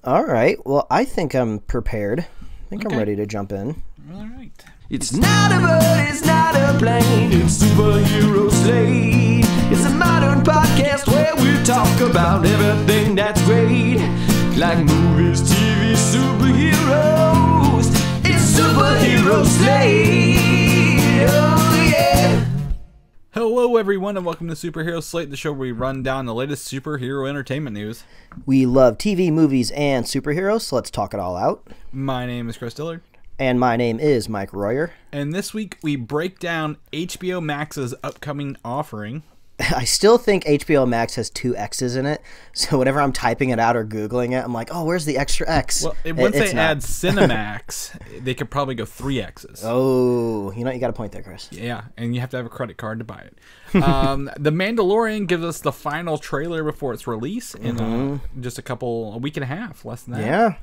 All right. Well, I think I'm prepared. I think I'm Okay. ready to jump in. All right. It's not a bird, it's not a plane, it's Superhero Slate. It's a modern podcast where we talk about everything that's great, like movies, TV, superheroes. It's Superhero Slate. Oh yeah. Hello, everyone, and welcome to Superhero Slate, the show where we run down the latest superhero entertainment news. We love TV, movies, and superheroes, so let's talk it all out. My name is Chris Dillard, And my name is Mike Royer. and this week we break down HBO Max's upcoming offering. I still think HBO Max has two X's in it, so whenever I'm typing it out or Googling it, I'm like, oh, where's the extra X? Well, once It's they not. add Cinemax, they could probably go 3 X's. Oh, you got a point there, Chris. Yeah, and you have to have a credit card to buy it. The Mandalorian gives us the final trailer before its release in just a week and a half, less than that. Yeah.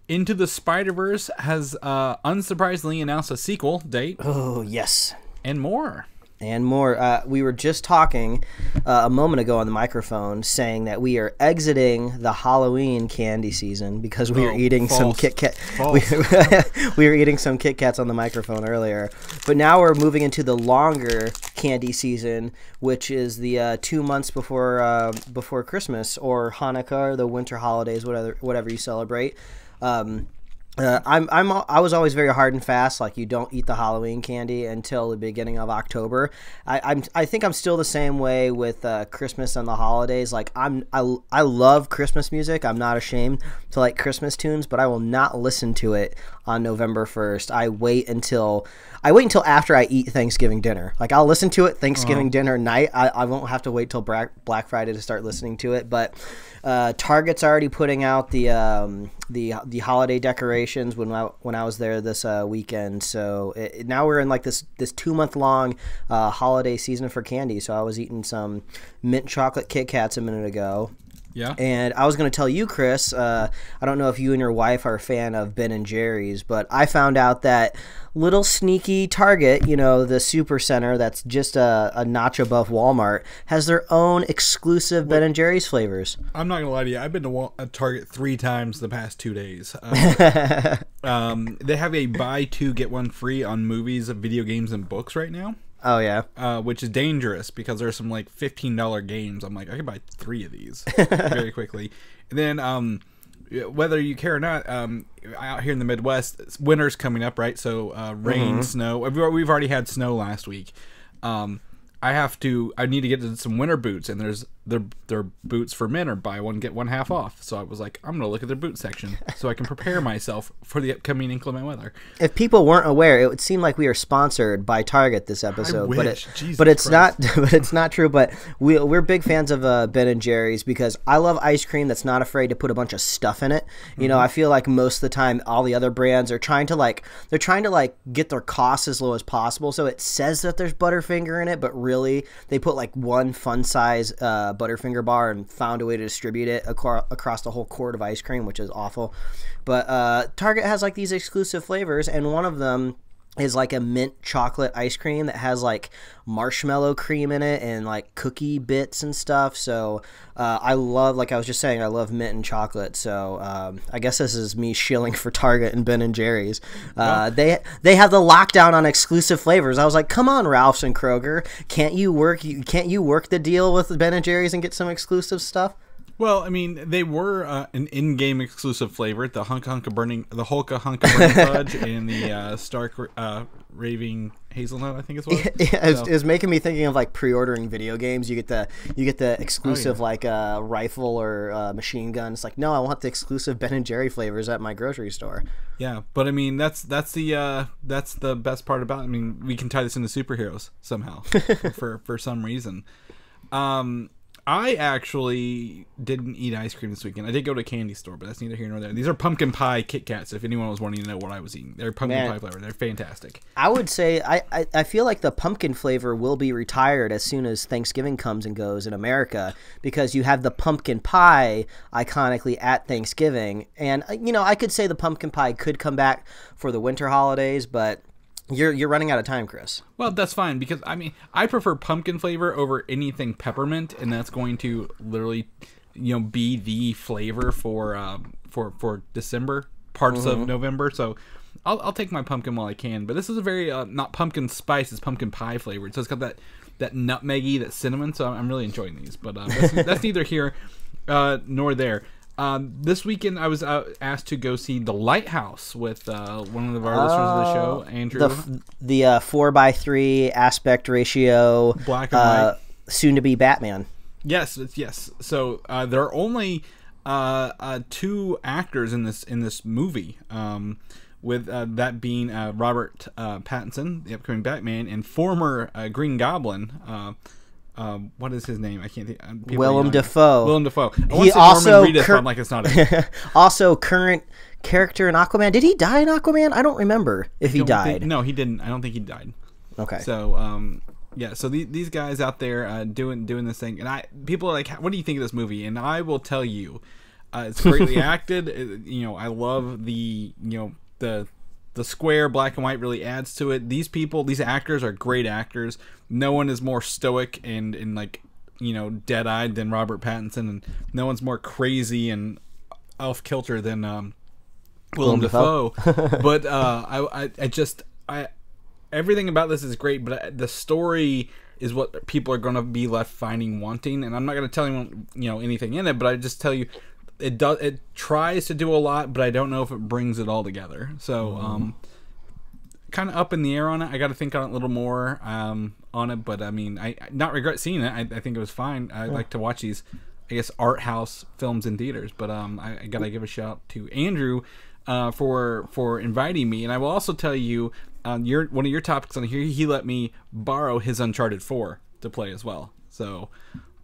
Into the Spider-Verse has unsurprisingly announced a sequel date Oh, yes. and more. And more. We were just talking a moment ago on the microphone saying that we are exiting the Halloween candy season because we are eating some false. Kit Kat. False. We were eating some Kit Kats on the microphone earlier. But now we're moving into the longer candy season, which is the 2 months before Christmas or Hanukkah or the winter holidays, whatever you celebrate. I was always very hard and fast. Like, you don't eat the Halloween candy until the beginning of October. I think I'm still the same way with Christmas and the holidays. Like, I love Christmas music. I'm not ashamed to like Christmas tunes, but I will not listen to it on November 1st. I wait until after I eat Thanksgiving dinner. Like, I'll listen to it Thanksgiving dinner night. I won't have to wait till Black Friday to start listening to it. But Target's already putting out the holiday decorations when I was there this weekend. So now we're in like this 2 month long holiday season for candy. So I was eating some mint chocolate Kit Kats a minute ago. Yeah. And I was going to tell you, Chris, I don't know if you and your wife are a fan of Ben & Jerry's, but I found out that little sneaky Target, the super center that's just a notch above Walmart, has their own exclusive Ben & Jerry's flavors. I'm not going to lie to you. I've been to Target 3 times the past 2 days. They have a buy 2, get 1 free on movies, video games, and books right now. Oh, yeah. Which is dangerous because there's some like $15 games. I'm like, I could buy 3 of these very quickly. And then, whether you care or not, out here in the Midwest, winter's coming up, right? So rain, snow. We've already had snow last week. I need to get some winter boots, and their boots for men are buy one get one half off. So I was like, I'm gonna look at their boot section so I can prepare myself for the upcoming inclement weather. If people weren't aware, it would seem like we are sponsored by Target this episode, wish. Jesus but it's Christ. not. But it's not true. But we're big fans of Ben & Jerry's because I love ice cream that's not afraid to put a bunch of stuff in it. I feel like most of the time all the other brands are trying to get their costs as low as possible. So it says that there's Butterfinger in it, but really they put like one fun size Butterfinger bar and found a way to distribute it across the whole quart of ice cream, which is awful. But Target has like these exclusive flavors, and one of them is like a mint chocolate ice cream that has like marshmallow cream in it and like cookie bits and stuff. So I love, like I was just saying, I love mint and chocolate. So I guess this is me shilling for Target and Ben & Jerry's. They have the lockdown on exclusive flavors. I was like, come on, Ralph's and Kroger, can't you work the deal with Ben & Jerry's and get some exclusive stuff? Well, I mean, they were an in-game exclusive flavor, the Hulka Hunka Burning Fudge and the Stark Raving Hazelnut, I think it's what. It was making me thinking of like pre-ordering video games. You get the exclusive rifle or machine gun. It's like, no, I want the exclusive Ben & Jerry flavors at my grocery store. Yeah, but I mean, that's the best part about it. I mean, we can tie this into superheroes somehow for some reason. I actually didn't eat ice cream this weekend. I did go to a candy store, but that's neither here nor there. These are pumpkin pie Kit Kats, if anyone was wanting to know what I was eating. They're pumpkin pie flavor. They're fantastic. I would say I feel like the pumpkin flavor will be retired as soon as Thanksgiving comes and goes in America, because you have the pumpkin pie iconically at Thanksgiving. And, I could say the pumpkin pie could come back for the winter holidays, but You're running out of time, Chris. Well, that's fine, because I mean, I prefer pumpkin flavor over anything peppermint, and that's going to literally, be the flavor for for December, parts of November. So I'll take my pumpkin while I can. But this is a very not pumpkin spice, it's pumpkin pie flavored. So it's got that nutmeggy, that cinnamon. So I'm really enjoying these. But that's neither here nor there. This weekend I was asked to go see The Lighthouse with one of our listeners of the show, Andrew. The 4:3 aspect ratio, black and white, soon to be Batman. Yes. So there are only 2 actors in this movie, with that being Robert Pattinson, the upcoming Batman, and former Green Goblin. What is his name? I can't think. Willem Dafoe. Willem Dafoe. He also I'm like, it's not it. Also current character in Aquaman. Did he die in Aquaman? I don't remember if he died. No, he didn't. I don't think he died. Okay. So yeah. So these guys out there doing this thing, and people are like, what do you think of this movie? And I will tell you, it's greatly acted. I love the square black and white really adds to it. These actors are great actors. No one is more stoic and like, dead-eyed than Robert Pattinson, and no one's more crazy and off-kilter than Willem Dafoe. But everything about this is great, but the story is what people are going to be left finding wanting. And I'm not going to tell anyone, anything in it, but I just tell you, it tries to do a lot, but I don't know if it brings it all together. So kind of up in the air on it. I got to think on it a little more on it, but I mean, I not regret seeing it. I think it was fine. I like to watch these, I guess, art house films in theaters, but I gotta give a shout out to Andrew for inviting me. And I will also tell you, one of your topics on here, he let me borrow his Uncharted 4 to play as well. So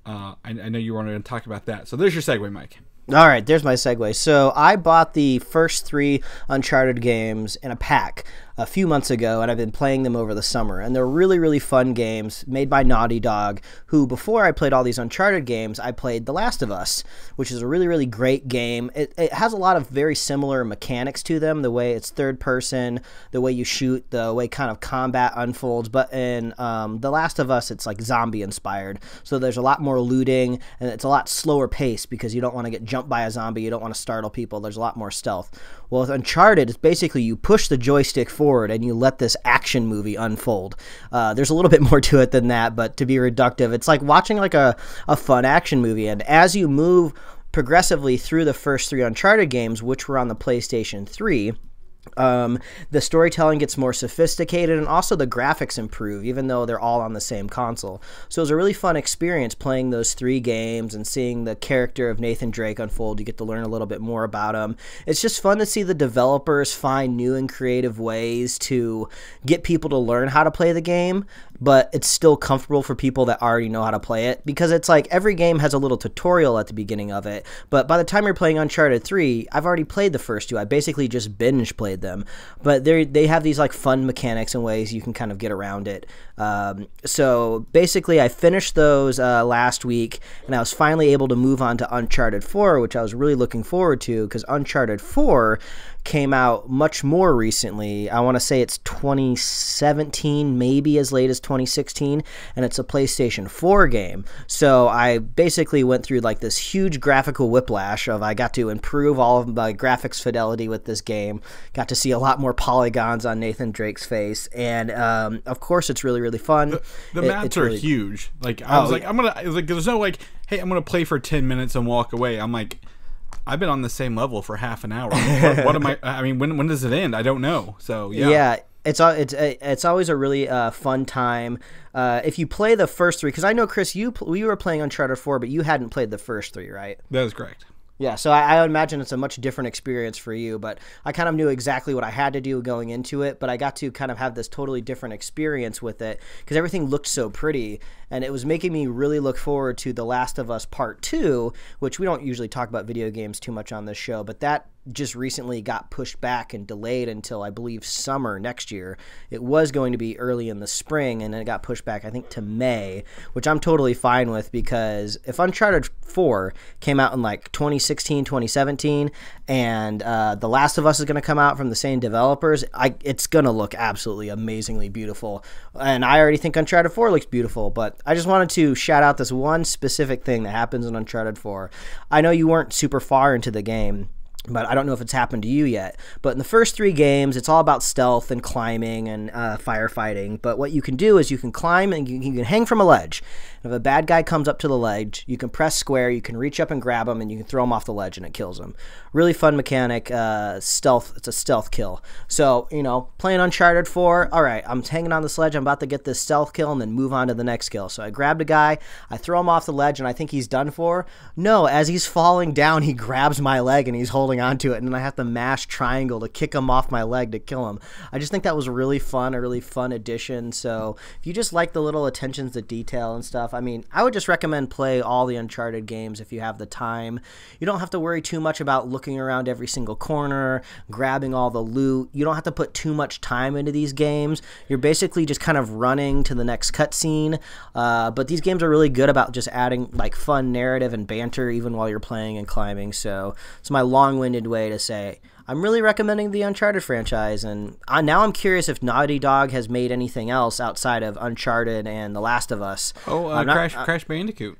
I know you wanted to talk about that. So there's your segue, Mike. All right, there's my segue. So I bought the first 3 Uncharted games in a pack a few months ago, and I've been playing them over the summer. And they're really, really fun games made by Naughty Dog, who, before I played all these Uncharted games, I played The Last of Us, which is a really, really great game. It has a lot of very similar mechanics to them, the way it's third person, the way you shoot, the way kind of combat unfolds. But in The Last of Us, it's like zombie inspired. So there's a lot more looting, and it's a lot slower pace because you don't want to get jumped by a zombie, you don't want to startle people. There's a lot more stealth. Well, with Uncharted, it's basically you push the joystick forward and you let this action movie unfold. There's a little bit more to it than that, but to be reductive, it's like watching like a fun action movie. And as you move progressively through the first 3 Uncharted games, which were on the PlayStation 3, the storytelling gets more sophisticated, and also the graphics improve, even though they're all on the same console. So it was a really fun experience playing those 3 games and seeing the character of Nathan Drake unfold. You get to learn a little bit more about him. It's just fun to see the developers find new and creative ways to get people to learn how to play the game, but it's still comfortable for people that already know how to play it, because it's like every game has a little tutorial at the beginning of it, but by the time you're playing Uncharted 3, I've already played the first 2. I basically just binge played them, but they have these like fun mechanics and ways you can kind of get around it. So basically I finished those last week, and I was finally able to move on to Uncharted 4, which I was really looking forward to, because Uncharted 4 came out much more recently. I want to say it's 2017, maybe as late as 2016, and it's a PlayStation 4 game. So I basically went through like this huge graphical whiplash of I got to improve all of my graphics fidelity with this game, got to see a lot more polygons on Nathan Drake's face, and of course it's really, really fun. The maps are really huge. Like I was like, there's no like, hey, I'm gonna play for 10 minutes and walk away. I'm like, I've been on the same level for half an hour. What am I mean, when does it end? I don't know. So yeah. It's always a really fun time if you play the first 3, because I know, Chris, we were playing Uncharted 4, but you hadn't played the first 3, right? That is correct. Yeah, so I imagine it's a much different experience for you, but I kind of knew exactly what I had to do going into it, but I got to kind of have this totally different experience with it because everything looked so pretty, and it was making me really look forward to The Last of Us Part 2, which we don't usually talk about video games too much on this show, but that just recently got pushed back and delayed until, I believe, summer next year. It was going to be early in the spring, and then it got pushed back, I think, to May, which I'm totally fine with, because if Uncharted 4 came out in like 2016, 2017, and The Last of Us is going to come out from the same developers, it's going to look absolutely amazingly beautiful. And I already think Uncharted 4 looks beautiful, but I just wanted to shout out this one specific thing that happens in Uncharted 4. I know you weren't super far into the game, but I don't know if it's happened to you yet. But in the first 3 games, it's all about stealth and climbing and firefighting. But what you can do is you can climb and you can hang from a ledge. And if a bad guy comes up to the ledge, you can press square, you can reach up and grab him, and you can throw him off the ledge and it kills him. Really fun mechanic, stealth. It's a stealth kill. So, playing Uncharted 4, all right, I'm hanging on this ledge, I'm about to get this stealth kill and then move on to the next kill. So I grabbed a guy, I throw him off the ledge, and I think he's done for. No, as he's falling down, he grabs my leg and he's holding onto it, and then I have to mash triangle to kick him off my leg to kill him. I just think that was really fun, a really fun addition. So if you just like the little attentions to detail and stuff, I mean, I would just recommend play all the Uncharted games if you have the time. You don't have to worry too much about looking around every single corner, grabbing all the loot. You don't have to put too much time into these games. You're basically just kind of running to the next cutscene. But these games are really good about just adding like fun narrative and banter even while you're playing and climbing. So it's my long-winded way to say I'm really recommending the Uncharted franchise, and now I'm curious if Naughty Dog has made anything else outside of Uncharted and The Last of Us. Crash Bandicoot.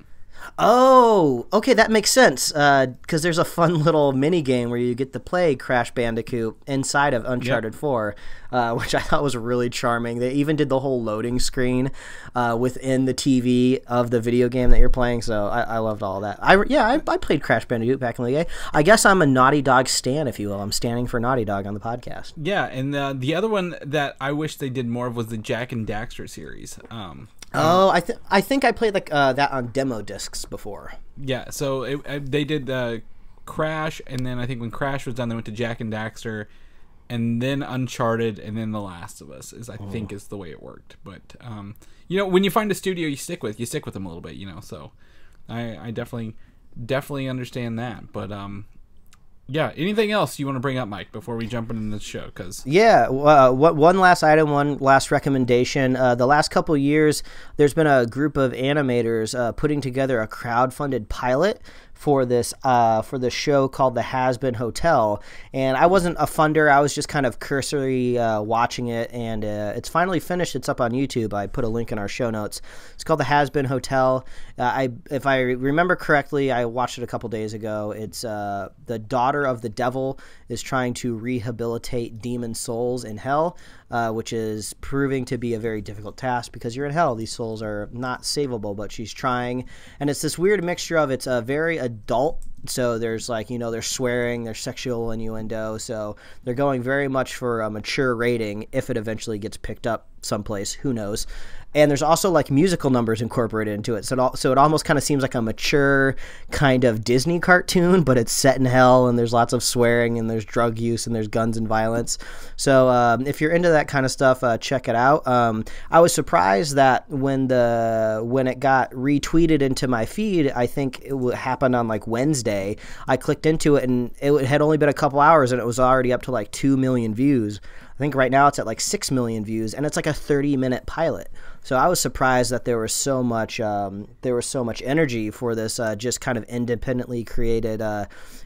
Oh, okay, that makes sense, because there's a fun little mini game where you get to play Crash Bandicoot inside of Uncharted 4, which I thought was really charming. They even did the whole loading screen within the TV of the video game that you're playing, so I loved all that. I played Crash Bandicoot back in the day. I guess I'm a Naughty Dog stan, if you will. I'm standing for Naughty Dog on the podcast. Yeah, and the other one that I wish they did more of was the Jak and Daxter series. I think I played that on demo discs before. Yeah, so they did Crash, and then I think when Crash was done, they went to Jak and Daxter, and then Uncharted, and then The Last of Us. I think is the way it worked. But when you find a studio you stick with them a little bit. So I definitely understand that. But yeah, anything else you want to bring up, Mike, before we jump into the show? One last item, one last recommendation. The last couple years, there's been a group of animators putting together a crowdfunded pilot for this show called The Has-Been Hotel, and I wasn't a funder. I was just kind of cursory watching it, and it's finally finished. It's up on YouTube. I put a link in our show notes. It's called The Has-Been Hotel. If I remember correctly, I watched it a couple days ago. It's the daughter of the devil is trying to rehabilitate demon souls in hell, which is proving to be a very difficult task because you're in hell. These souls are not savable, but she's trying, and it's this weird mixture of it's a very adult. So there's there's swearing, there's sexual innuendo. So they're going very much for a mature rating if it eventually gets picked up someplace. Who knows? And there's also musical numbers incorporated into it. So it almost kind of seems like a mature kind of Disney cartoon, but it's set in hell, and there's lots of swearing, and there's drug use, and there's guns and violence. So if you're into that kind of stuff, check it out. I was surprised that when it got retweeted into my feed, I think it happened on Wednesday. I clicked into it, and it had only been a couple hours, and it was already up to 2 million views. I think right now it's at 6 million views, and it's a 30-minute pilot. So I was surprised that there was so much energy for this just kind of independently created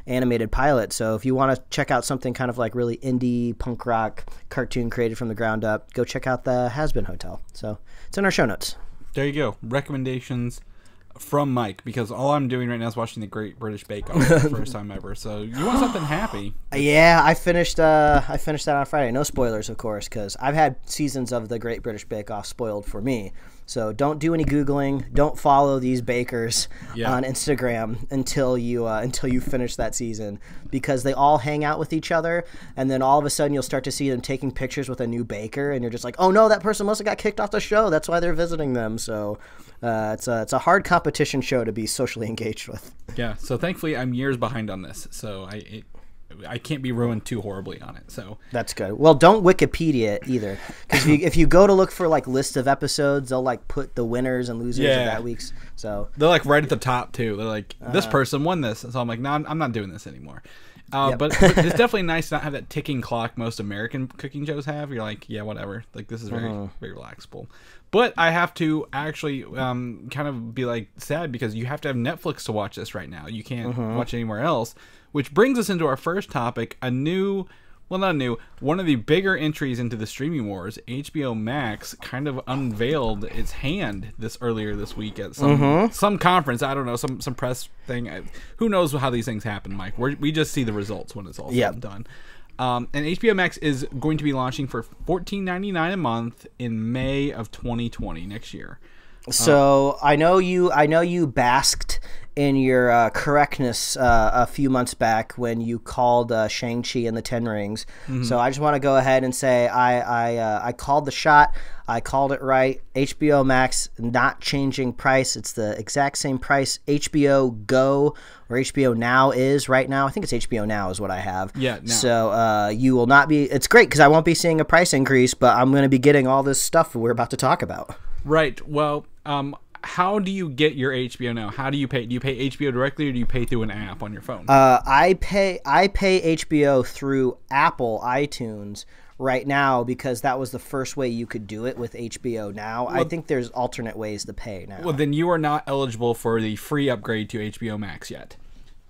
animated pilot. So if you want to check out something kind of really indie punk rock cartoon created from the ground up, go check out The Has-Been Hotel. So it's in our show notes. There you go. Recommendations from Mike, because all I'm doing right now is watching the Great British Bake Off for the first time ever. So you want something happy? Yeah, I finished that on Friday. No spoilers, of course, because I've had seasons of the Great British Bake Off spoiled for me. So don't do any Googling. Don't follow these bakers on Instagram until you finish that season, because they all hang out with each other, and then all of a sudden you'll start to see them taking pictures with a new baker, and you're just like, oh no, that person must have got kicked off the show. That's why they're visiting them. So it's a hard competition show to be socially engaged with. Yeah. So thankfully I'm years behind on this, so I can't be ruined too horribly on it. So that's good. Well, don't Wikipedia it either, because if you go to look for lists of episodes, they'll put the winners and losers of that week's. So they're right at the top too. They're this person won this, so I'm no, I'm not doing this anymore. But it's definitely nice to not have that ticking clock most American cooking shows have. You're yeah, whatever. This is very very relaxable. But I have to actually kind of be sad, because you have to have Netflix to watch this right now. You can't watch it anywhere else. Which brings us into our first topic, a new well, not new. One of the bigger entries into the streaming wars, HBO Max, kind of unveiled its hand earlier this week at some conference. I don't know, some press thing. Who knows how these things happen, Mike? We just see the results when it's all said and done. And HBO Max is going to be launching for $14.99 a month in May of 2020, next year. So I know you basked in your correctness a few months back when you called Shang-Chi and the Ten Rings. So I just want to go ahead and say I called the shot. I called it right. HBO Max not changing price. It's the exact same price HBO Go or HBO Now is right now. I think it's HBO Now is what I have. Yeah. Now. So you will not be. It's great because I won't be seeing a price increase, but I'm going to be getting all this stuff we're about to talk about. Right. Well, how do you get your HBO Now? How do you pay? Do you pay HBO directly, or do you pay through an app on your phone? I pay HBO through Apple iTunes right now because that was the first way you could do it with HBO Now. Well, I think there's alternate ways to pay now. Well, then you are not eligible for the free upgrade to HBO Max yet,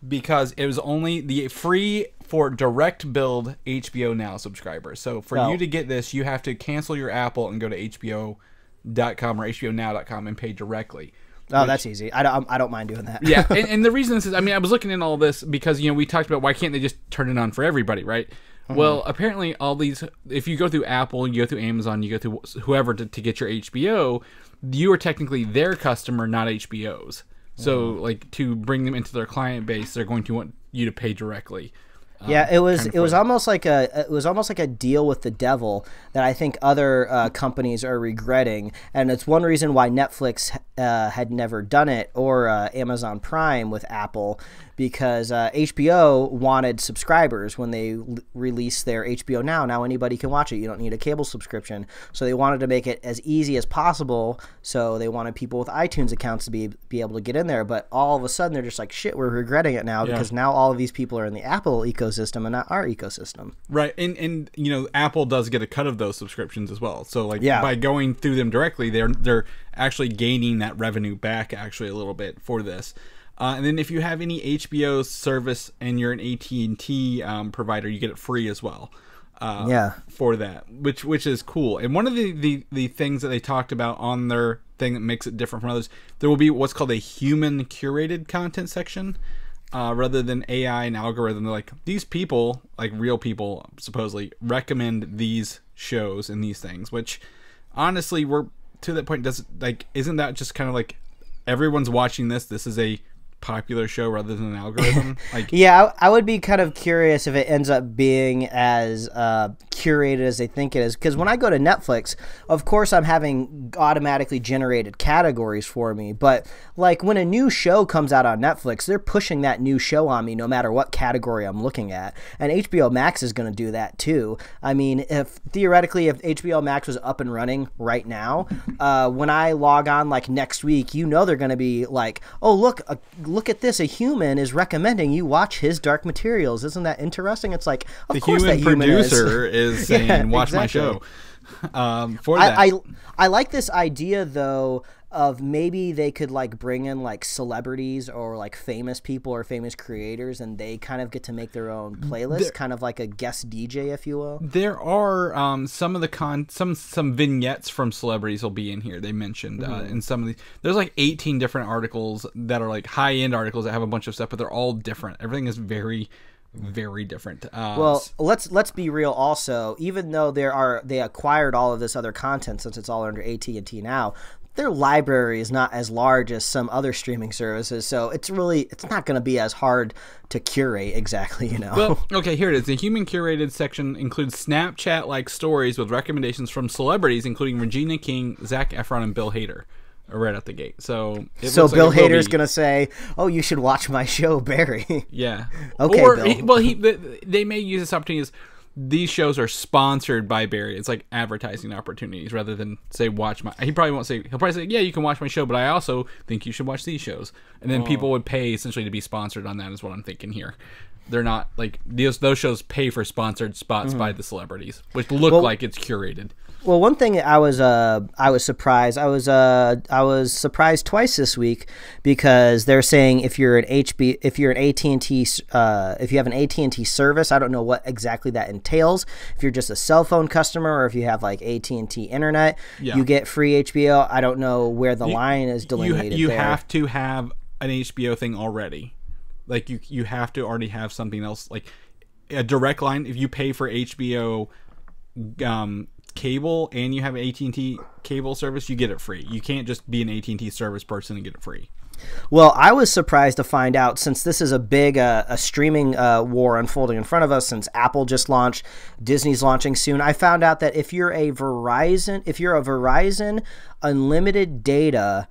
because it was only the free for direct billed HBO Now subscribers. So for you to get this, you have to cancel your Apple and go to HBO.com or HBONow.com and pay directly. Oh, that's easy. I don't mind doing that. Yeah, and the reason this is, I mean, I was looking in all this because, we talked about why can't they just turn it on for everybody, right? Well, apparently all these, if you go through Apple, you go through Amazon, you go through whoever to get your HBO, you are technically their customer, not HBO's. So, like, to bring them into their client base, they're going to want you to pay directly. Yeah, it was almost like a deal with the devil that I think other companies are regretting, and it's one reason why Netflix had never done it or Amazon Prime with Apple, because HBO wanted subscribers when they released their HBO Now. Now anybody can watch it. You don't need a cable subscription. So they wanted to make it as easy as possible. So they wanted people with iTunes accounts to be able to get in there. But all of a sudden they're just like, shit, we're regretting it now because now all of these people are in the Apple ecosystem and not our ecosystem. Right. And Apple does get a cut of those subscriptions as well. So by going through them directly, they're actually gaining that revenue back actually a little bit for this. And then if you have any HBO service and you're an AT&T provider, you get it free as well. For that, which is cool. And one of the things that they talked about on their thing that makes it different from others, there will be what's called a human curated content section, rather than AI and algorithm. They're like, these people, like real people, supposedly recommend these shows and these things. Which, honestly, we're to that point. Isn't that just kind of like everyone's watching this? This is a popular show rather than an algorithm. I would be kind of curious if it ends up being as curated as they think it is, because when I go to Netflix, of course I'm having automatically generated categories for me, but like when a new show comes out on Netflix, they're pushing that new show on me no matter what category I'm looking at, and HBO Max is going to do that too. I mean, if HBO Max was up and running right now, when I log on like next week, they're going to be like, oh look at this, a human is recommending you watch his Dark Materials. Isn't that interesting? It's like, of course that human producer is saying, watch my show. I like this idea though of maybe they could like bring in like celebrities or like famous people or famous creators, and they kind of get to make their own playlist, kind of like a guest DJ, if you will. There are some of the some vignettes from celebrities will be in here. They mentioned in some of there's like 18 different articles that are like high end articles that have a bunch of stuff, but they're all different. Everything is very, very different. Well, let's be real. Also, even though they acquired all of this other content since it's all under AT&T now, their library is not as large as some other streaming services, so it's not going to be as hard to curate exactly, Well, okay, here it is. The human curated section includes Snapchat-like stories with recommendations from celebrities, including Regina King, Zac Efron, and Bill Hader, right out the gate. So Bill Hader's going to say, "Oh, you should watch my show, Barry." Yeah. Okay, Bill. They may use this opportunity as these shows are sponsored by Barry. It's like advertising opportunities rather than say watch my. He probably won't say. He'll probably say, yeah, you can watch my show, but I also think you should watch these shows. And then people would pay essentially to be sponsored on that. Is what I'm thinking here. They're not like those shows pay for sponsored spots by the celebrities, which look like it's curated. Well, one thing I was surprised. I was surprised twice this week because they're saying if you're an AT&T, if you have an AT&T service, I don't know what exactly that entails. If you're just a cell phone customer or if you have like AT&T internet, you get free HBO. I don't know where the line is delineated. You have to have an HBO thing already. Like you have to already have something else, like a direct line. If you pay for HBO cable and you have an AT&T cable service, you get it free. You can't just be an AT&T service person and get it free. Well, I was surprised to find out, since this is a big a streaming war unfolding in front of us, since Apple just launched, Disney's launching soon. I found out that if you're a Verizon unlimited data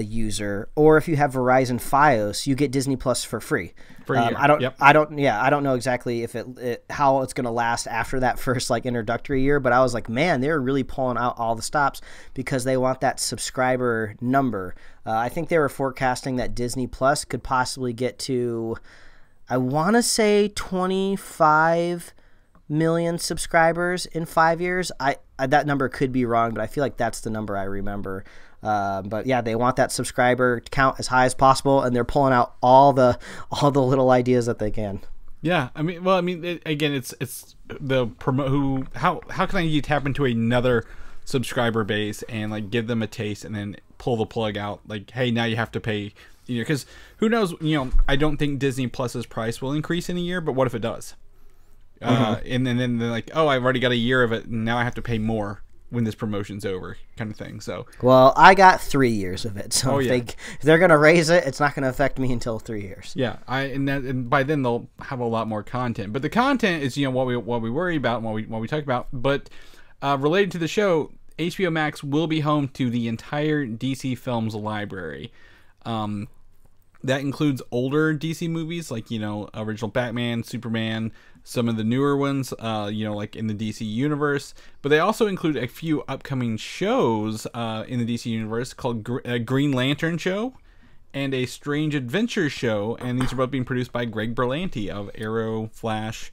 user, or if you have Verizon Fios, you get Disney Plus for free. I don't know exactly if how it's going to last after that first like introductory year, but I was like, man, they're really pulling out all the stops because they want that subscriber number. I think they were forecasting that Disney Plus could possibly get to, I want to say 25 million subscribers in 5 years. I that number could be wrong, but I feel like that's the number I remember. But yeah, they want that subscriber count as high as possible, and they're pulling out all the little ideas that they can. Yeah, again, it's the how can I tap into another subscriber base and like give them a taste and then pull the plug out? Like, hey, now you have to pay. Because who knows? I don't think Disney Plus's price will increase in a year, but what if it does? And then they're like, oh, I've already got a year of it, and now I have to pay more when this promotion's over, kind of thing. So, well, I got 3 years of it, so if they're gonna raise it, it's not gonna affect me until 3 years. Yeah, and by then they'll have a lot more content. But the content is what we worry about and what we talk about. But related to the show, HBO Max will be home to the entire DC Films library. That includes older DC movies like original Batman, Superman, some of the newer ones, like in the DC universe. But they also include a few upcoming shows in the DC universe called Green Lantern Show and a Strange Adventure Show, and these are both being produced by Greg Berlanti of Arrow, Flash,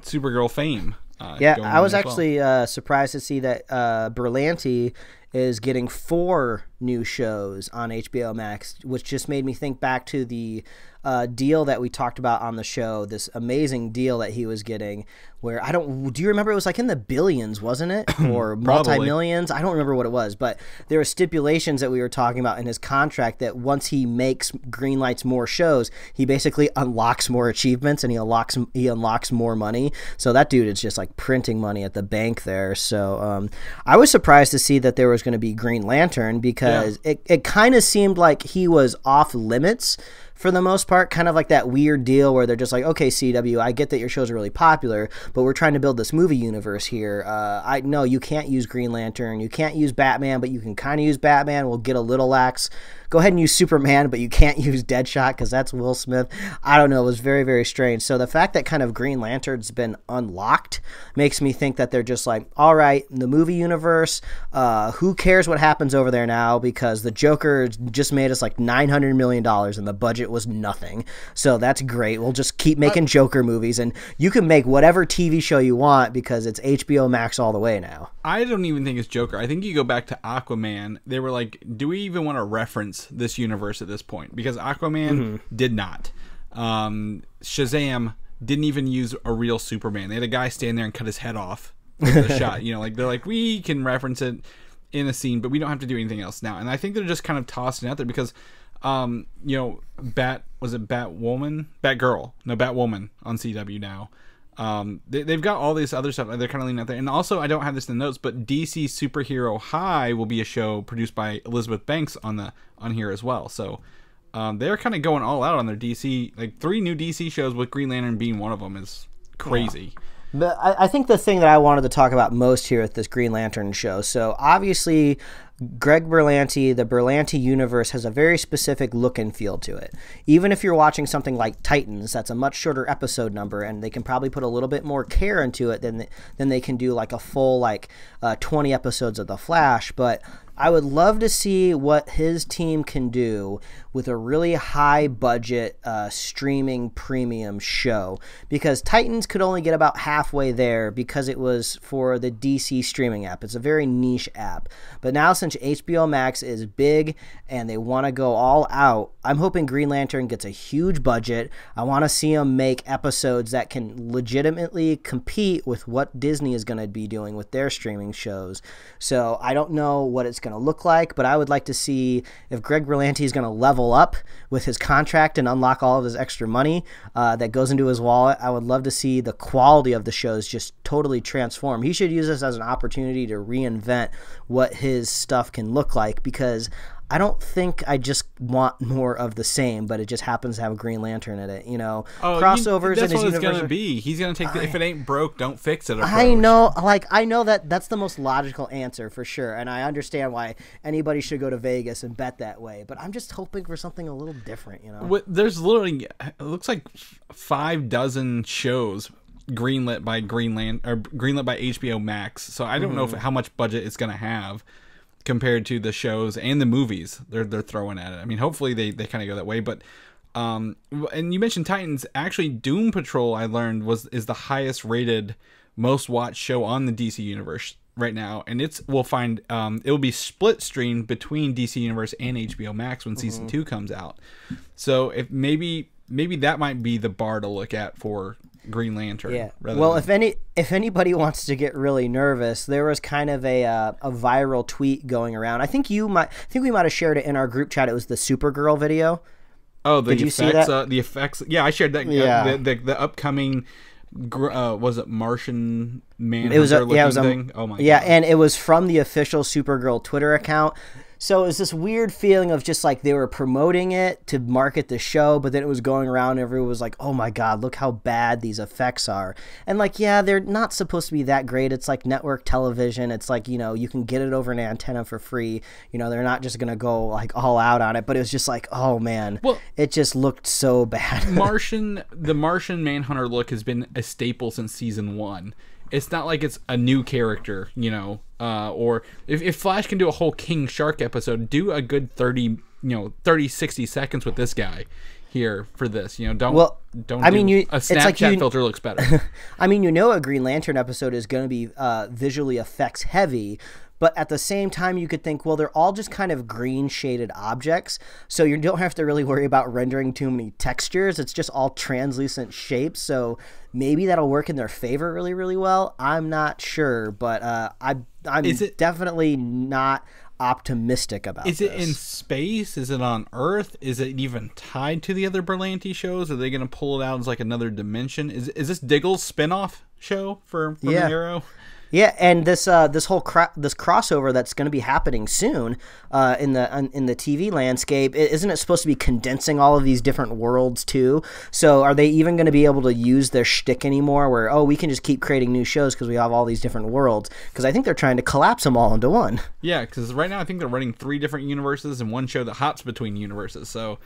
Supergirl fame. I was actually surprised to see that Berlanti is getting 4 new shows on HBO Max, which just made me think back to the deal that we talked about on the show, this amazing deal that he was getting, where do you remember? It was like in the billions, wasn't it? Or multi-millions? I don't remember what it was, but there were stipulations that we were talking about in his contract that once he greenlights more shows, he basically unlocks more achievements and he unlocks more money. So that dude is just like printing money at the bank there. So I was surprised to see that there was going to be Green Lantern, because it kind of seemed like he was off limits for the most part, kind of like that weird deal where they're just like, okay, CW, I get that your shows are really popular, but we're trying to build this movie universe here. I know you can't use Green Lantern, you can't use Batman, but you can kind of use Batman. We'll get a little lax. Go ahead and use Superman, but you can't use Deadshot because that's Will Smith. I don't know. It was very, very strange. So the fact that kind of Green Lantern's been unlocked makes me think that they're just like, all right, the movie universe, who cares what happens over there now, because the Joker just made us like $900 million and the budget was nothing. So that's great. We'll just keep making Joker movies, and you can make whatever TV show you want because it's HBO Max all the way now. I don't even think it's Joker. I think you go back to Aquaman. They were like, do we even want to reference this universe at this point? Because Aquaman did not. Shazam didn't even use a real Superman. They had a guy stand there and cut his head off with the shot. They're like, we can reference it in a scene, but we don't have to do anything else now. And I think they're just kind of tossing it out there because Batwoman? Batgirl. No, Batwoman on CW now. They've got all this other stuff. They're kind of leaning out there. And also, I don't have this in the notes, but DC Superhero High will be a show produced by Elizabeth Banks on here as well. So they're kind of going all out on their DC. Like 3 new DC shows with Green Lantern being one of them is crazy. Yeah. But I think the thing that I wanted to talk about most here at this Green Lantern show, so obviously Greg Berlanti, the Berlanti universe has a very specific look and feel to it. Even if you're watching something like Titans, that's a much shorter episode number, and they can probably put a little bit more care into it than they can do like a full 20 episodes of The Flash. But I would love to see what his team can do with a really high budget streaming premium show, because Titans could only get about halfway there because it was for the DC streaming app. It's a very niche app. But now since HBO Max is big and they want to go all out, I'm hoping Green Lantern gets a huge budget. I want to see them make episodes that can legitimately compete with what Disney is going to be doing with their streaming shows. So I don't know what it's going to look like, but I would like to see if Greg Berlanti is going to level up with his contract and unlock all of his extra money that goes into his wallet. I would love to see the quality of the shows just totally transform. He should use this as an opportunity to reinvent what his stuff can look like, because I don't think I just want more of the same, but it just happens to have a Green Lantern in it. Crossovers. That's in his what it's universe gonna be. He's gonna take if it ain't broke, don't fix it. Approach. I know that that's the most logical answer for sure, and I understand why anybody should go to Vegas and bet that way. But I'm just hoping for something a little different. There's literally, it looks like 6 shows greenlit by greenlit by HBO Max. So I don't know how much budget it's gonna have compared to the shows and the movies they're throwing at it. I mean, hopefully they kind of go that way. But and you mentioned Titans. Actually, Doom Patrol, I learned, is the highest rated, most watched show on the DC universe right now, and it'll be split streamed between DC Universe and HBO Max when season 2 comes out. So if maybe that might be the bar to look at for Green Lantern. Yeah. Well, if anybody wants to get really nervous, there was kind of a viral tweet going around. I think we might have shared it in our group chat. It was the Supergirl video. Oh, did you effects, see that? The effects. Yeah, I shared that. Yeah. The upcoming. Was it Martian Manhunter? It was thing? Oh my god. Yeah, and it was from the official Supergirl Twitter account. So it was this weird feeling of just like they were promoting it to market the show, but then it was going around and everyone was like, oh my God, look how bad these effects are. And they're not supposed to be that great. It's like network television. It's like, you can get it over an antenna for free. They're not just going to go like all out on it, but it was just like, oh man, it just looked so bad. The Martian Manhunter look has been a staple since season 1. It's not like it's a new character, or if Flash can do a whole King Shark episode, do a good 60 seconds with this guy here for this. Don't a Snapchat filter looks better. I mean, a Green Lantern episode is going to be visually effects heavy. But at the same time, you could think, well, they're all just kind of green shaded objects. So you don't have to really worry about rendering too many textures. It's just all translucent shapes. So maybe that'll work in their favor really, really well. I'm not sure, but I'm definitely not optimistic about this. Is it in space? Is it on Earth? Is it even tied to the other Berlanti shows? Are they going to pull it out as like another dimension? Is this Diggle's spinoff show from Arrow? Yeah, and this whole this crossover that's going to be happening soon in the TV landscape, isn't it supposed to be condensing all of these different worlds too? So are they even going to be able to use their shtick anymore? Where we can just keep creating new shows because we have all these different worlds? Because I think they're trying to collapse them all into one. Yeah, because right now I think they're running 3 different universes and one show that hops between universes. So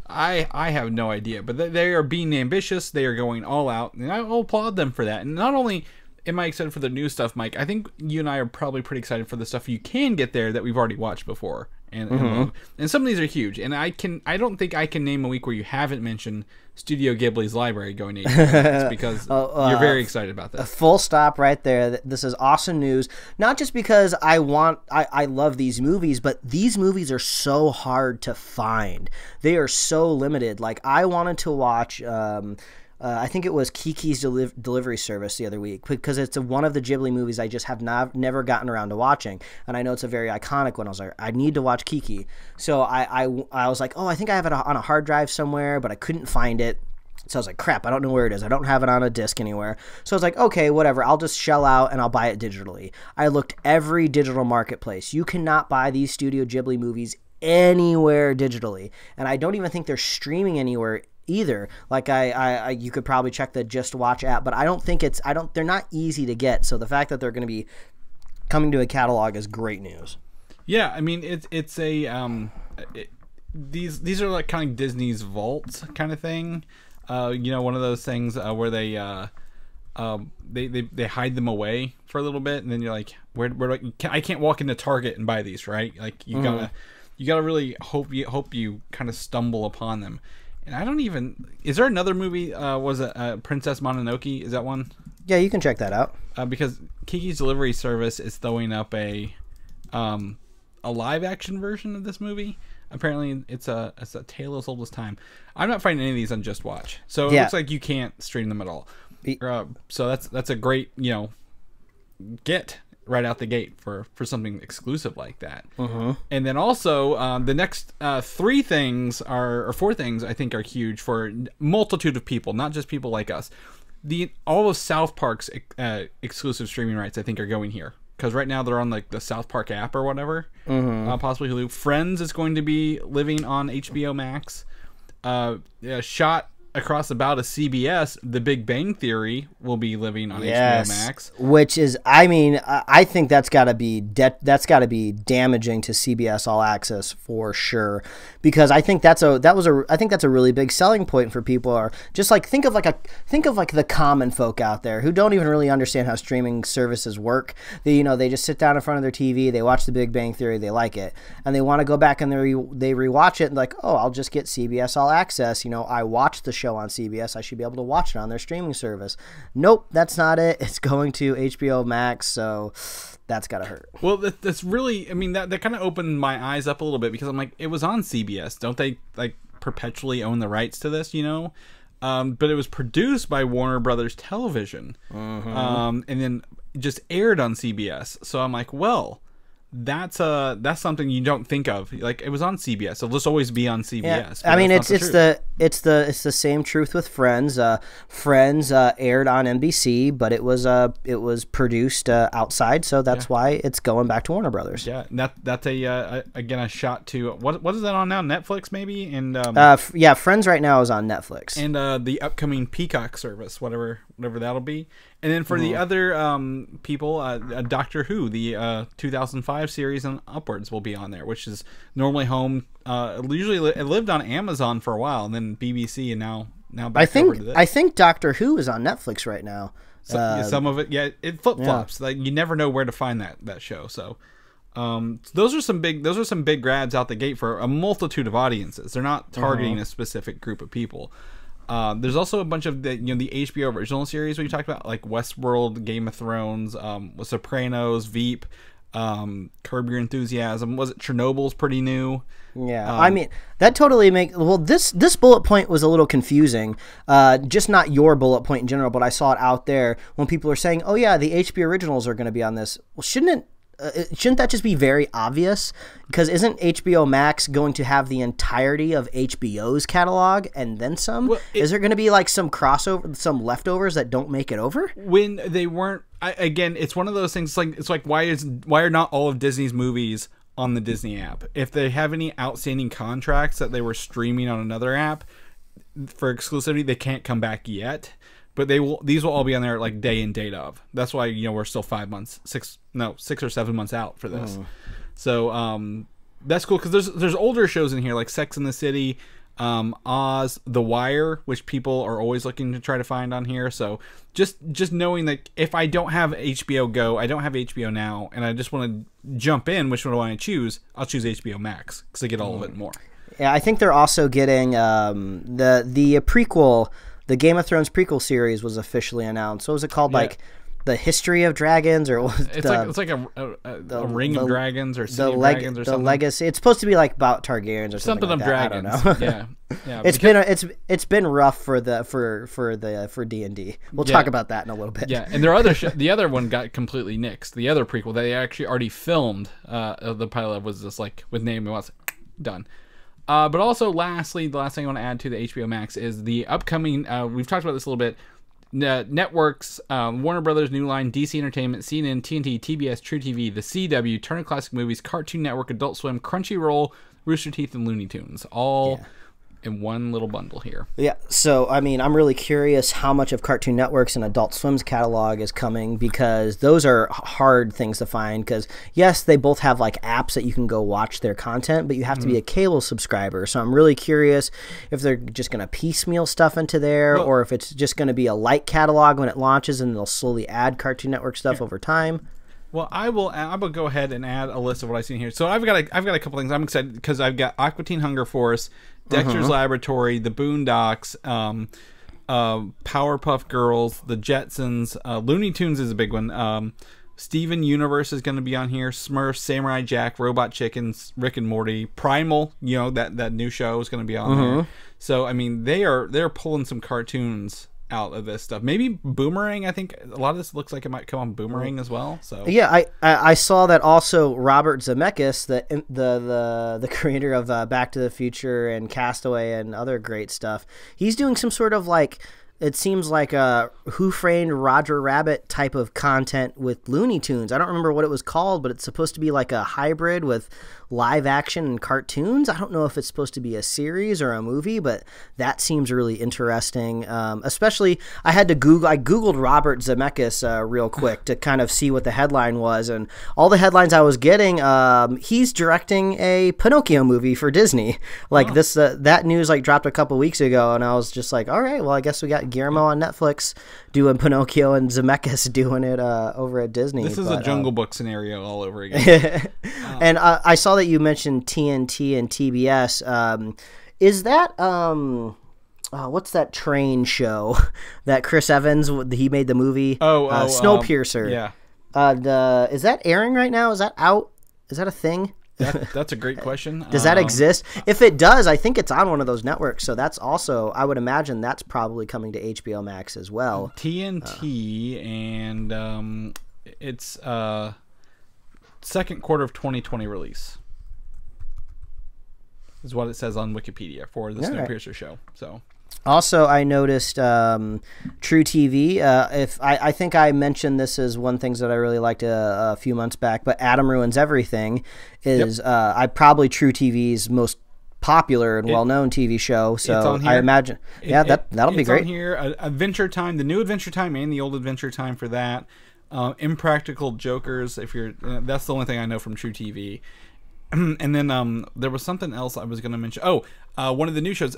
I have no idea, but they are being ambitious. They are going all out, and I will applaud them for that. And not only am I excited for the new stuff, Mike, I think you and I are probably pretty excited for the stuff you can get there that we've already watched before. And some of these are huge. And I don't think I can name a week where you haven't mentioned Studio Ghibli's library going to HBO because you're very excited about that. Full stop right there. This is awesome news. Not just because I love these movies, but these movies are so hard to find. They are so limited. Like, I wanted to watch I think it was Kiki's Delivery Service the other week, because it's one of the Ghibli movies I just have never gotten around to watching, and I know it's a very iconic one. I was like, I need to watch Kiki. So I was like, I think I have it on a hard drive somewhere, but I couldn't find it. So I was like, crap, I don't know where it is. I don't have it on a disc anywhere. So I was like, okay, whatever. I'll just shell out and I'll buy it digitally. I looked every digital marketplace. You cannot buy these Studio Ghibli movies anywhere digitally, and I don't even think they're streaming anywhere either. Like you could probably check the Just Watch app, but I don't think they're not easy to get. So the fact that they're going to be coming to a catalog is great news. Yeah, I mean it's a these are like kind of Disney's vault kind of thing. One of those things where they hide them away for a little bit, and then you're like, where do I can't walk into Target and buy these, right? Like you gotta really hope you kind of stumble upon them. And I don't even, is there another movie? Was it Princess Mononoke? Is that one? Yeah, you can check that out. Because Kiki's Delivery Service is throwing up a live action version of this movie. Apparently, it's a tale as old as time. I'm not finding any of these on Just Watch, so it looks like you can't stream them at all. So that's a great get right out the gate for something exclusive like that. And then also the next four things I think are huge for a multitude of people, not just people like us. All of South Park's exclusive streaming rights I think are going here. Because right now they're on like the South Park app or whatever, possibly Hulu. Friends is going to be living on HBO Max. Shot across about a CBS, The Big Bang Theory will be living on HBO Max, which is, I mean, I think that's got to be damaging to CBS All Access for sure, because I think that's a really big selling point for people. Are just like think of like the common folk out there who don't even really understand how streaming services work. They just sit down in front of their TV, they watch The Big Bang Theory, they like it, and they want to go back and they rewatch it and like, oh, I'll just get CBS All Access. I watched the show on CBS, I should be able to watch it on their streaming service. Nope, that's not it. It's going to HBO Max, so that's gotta hurt. Well, that's really, I mean, that kind of opened my eyes up a little bit, because I'm like, it was on CBS. Don't they like perpetually own the rights to this, but it was produced by Warner Brothers Television, and then just aired on CBS. So I'm like, well, that's something you don't think of. Like, it was on CBS, so let's always be on CBS. Yeah. I mean, it's the same truth with Friends. Friends aired on NBC, but it was produced outside, so that's why it's going back to Warner Brothers. Yeah, that's a shot to what is that on now? Netflix maybe, and Friends right now is on Netflix, and the upcoming Peacock service, whatever that'll be. And then for the other people, Doctor Who, the 2005 series and upwards will be on there, which is normally home. Usually it lived on Amazon for a while, and then BBC, and now back over to this. I think Doctor Who is on Netflix right now. Some of it, it flip flops. Like, you never know where to find that show. So those are some big grabs out the gate for a multitude of audiences. They're not targeting a specific group of people. There's also a bunch of the HBO original series we talked about, like Westworld, Game of Thrones, Sopranos, Veep, Curb Your Enthusiasm. Was it Chernobyl's pretty new? Yeah, I mean, that totally this bullet point was a little confusing. Just not your bullet point in general, but I saw it out there when people are saying, "Oh yeah, the HBO originals are going to be on this." Well, shouldn't that just be very obvious? Because isn't HBO Max going to have the entirety of HBO's catalog and then some? Well, is there going to be like some crossover, some leftovers that don't make it over? When they weren't, again, it's one of those things. It's like why are not all of Disney's movies on the Disney app? If they have any outstanding contracts that they were streaming on another app for exclusivity, they can't come back yet. But these will all be on there like day and date of. That's why we're still 6 or 7 months out for this. So that's cool, because there's older shows in here like Sex and the City, Oz, The Wire, which people are always looking to try to find on here. So just knowing that if I don't have HBO Go, I don't have HBO Now, and I just want to jump in, which one do I want to choose? I'll choose HBO Max because I get all of it more. Yeah, I think they're also getting the prequel. The Game of Thrones prequel series was officially announced. What was it called? Like The History of Dragons, or it's like a Ring of Dragons, or City of Dragons, or something. The Legacy. It's supposed to be like about Targaryens or something like that. Dragons. I don't know. Yeah. It's been rough for D&D. We'll talk about that in a little bit. Yeah, and their the other one got completely nixed. The other prequel they actually already filmed. The pilot was just like with Naomi Watts, done. But also, lastly, the last thing I want to add to the HBO Max is the upcoming, we've talked about this a little bit, networks, Warner Brothers, New Line, DC Entertainment, CNN, TNT, TBS, True TV, The CW, Turner Classic Movies, Cartoon Network, Adult Swim, Crunchyroll, Rooster Teeth, and Looney Tunes. All in one little bundle here. Yeah, so I mean, I'm really curious how much of Cartoon Network's and Adult Swim's catalog is coming, because those are hard things to find. Because yes, they both have like apps that you can go watch their content, but you have to be a cable subscriber. So I'm really curious if they're just going to piecemeal stuff into there, or if it's just going to be a light catalog when it launches, and they'll slowly add Cartoon Network stuff over time. Well, I will go ahead and add a list of what I've seen here. So I've got a couple things. I'm excited because I've got Aqua Teen Hunger Force, Dexter's Laboratory, The Boondocks, Powerpuff Girls, The Jetsons, Looney Tunes is a big one. Steven Universe is going to be on here. Smurfs, Samurai Jack, Robot Chickens, Rick and Morty, Primal. You know, that new show is going to be on there. So I mean, they're pulling some cartoons out of this stuff. Maybe Boomerang. I think a lot of this looks like it might come on Boomerang as well. So yeah, I saw that also. Robert Zemeckis, the creator of Back to the Future and Castaway and other great stuff, he's doing some sort of like, it seems like a Who Framed Roger Rabbit type of content with Looney Tunes. I don't remember what it was called, but it's supposed to be like a hybrid with live action and cartoons. I don't know if it's supposed to be a series or a movie, but that seems really interesting. Especially, I googled Robert Zemeckis real quick to kind of see what the headline was, and all the headlines I was getting, he's directing a Pinocchio movie for Disney. Like that news like dropped a couple weeks ago, and I was just like, all right, well, I guess we got Guillermo on Netflix doing Pinocchio and Zemeckis doing it over at Disney. This is a Jungle Book scenario all over again. And I saw that you mentioned TNT and TBS. Is that what's that train show that Chris Evans, he made the movie? Snowpiercer. Yeah. Is that airing right now? Is that out? Is that a thing? That's a great question. Does that exist? If it does, I think it's on one of those networks. So that's also, I would imagine that's probably coming to HBO Max as well. TNT, and it's second quarter of 2020 release is what it says on Wikipedia for the Snowpiercer show. So. Also, I noticed True TV. I think I mentioned this as one things that I really liked a few months back, but Adam Ruins Everything is probably True TV's most popular and well-known TV show. So I imagine, that'll be great. On here, Adventure Time, the new Adventure Time and the old Adventure Time for that. Impractical Jokers. That's the only thing I know from True TV. And then there was something else I was going to mention. One of the new shows.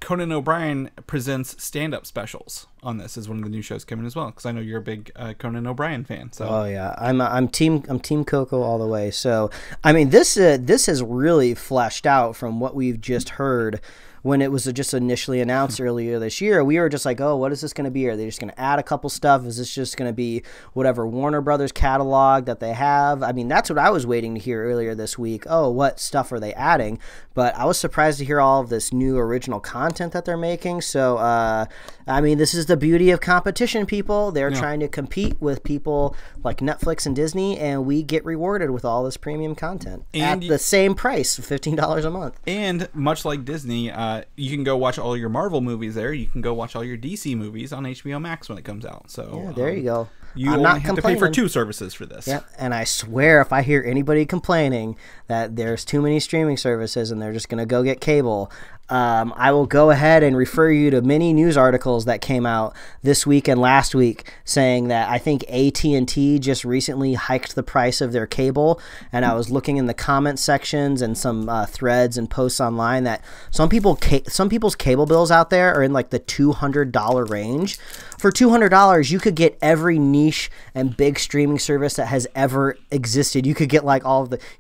Conan O'Brien presents stand-up specials on this is one of the new shows coming as well, because I know you're a big Conan O'Brien fan. So I'm team Coco all the way. So I mean, this has really fleshed out from what we've just heard. When it was just initially announced earlier this year, we were just like, oh, what is this going to be? Are they just going to add a couple stuff? Is this just going to be whatever Warner Brothers catalog that they have? I mean, that's what I was waiting to hear earlier this week. Oh, what stuff are they adding? But I was surprised to hear all of this new original content that they're making. So, I mean, this is the beauty of competition, people. They're trying to compete with people like Netflix and Disney, and we get rewarded with all this premium content at the same price, $15 a month. And much like Disney, you can go watch all your Marvel movies there. You can go watch all your DC movies on HBO Max when it comes out. So yeah, there you go. You only have to pay for 2 services for this. Yep, and I swear if I hear anybody complaining that there's too many streaming services and they're just going to go get cable, I will go ahead and refer you to many news articles that came out this week and last week saying that I think AT&T just recently hiked the price of their cable, and I was looking in the comment sections and some threads and posts online that some people's cable bills out there are in like the $200 range. For $200, you could get every niche and big streaming service that has ever existed. You could get like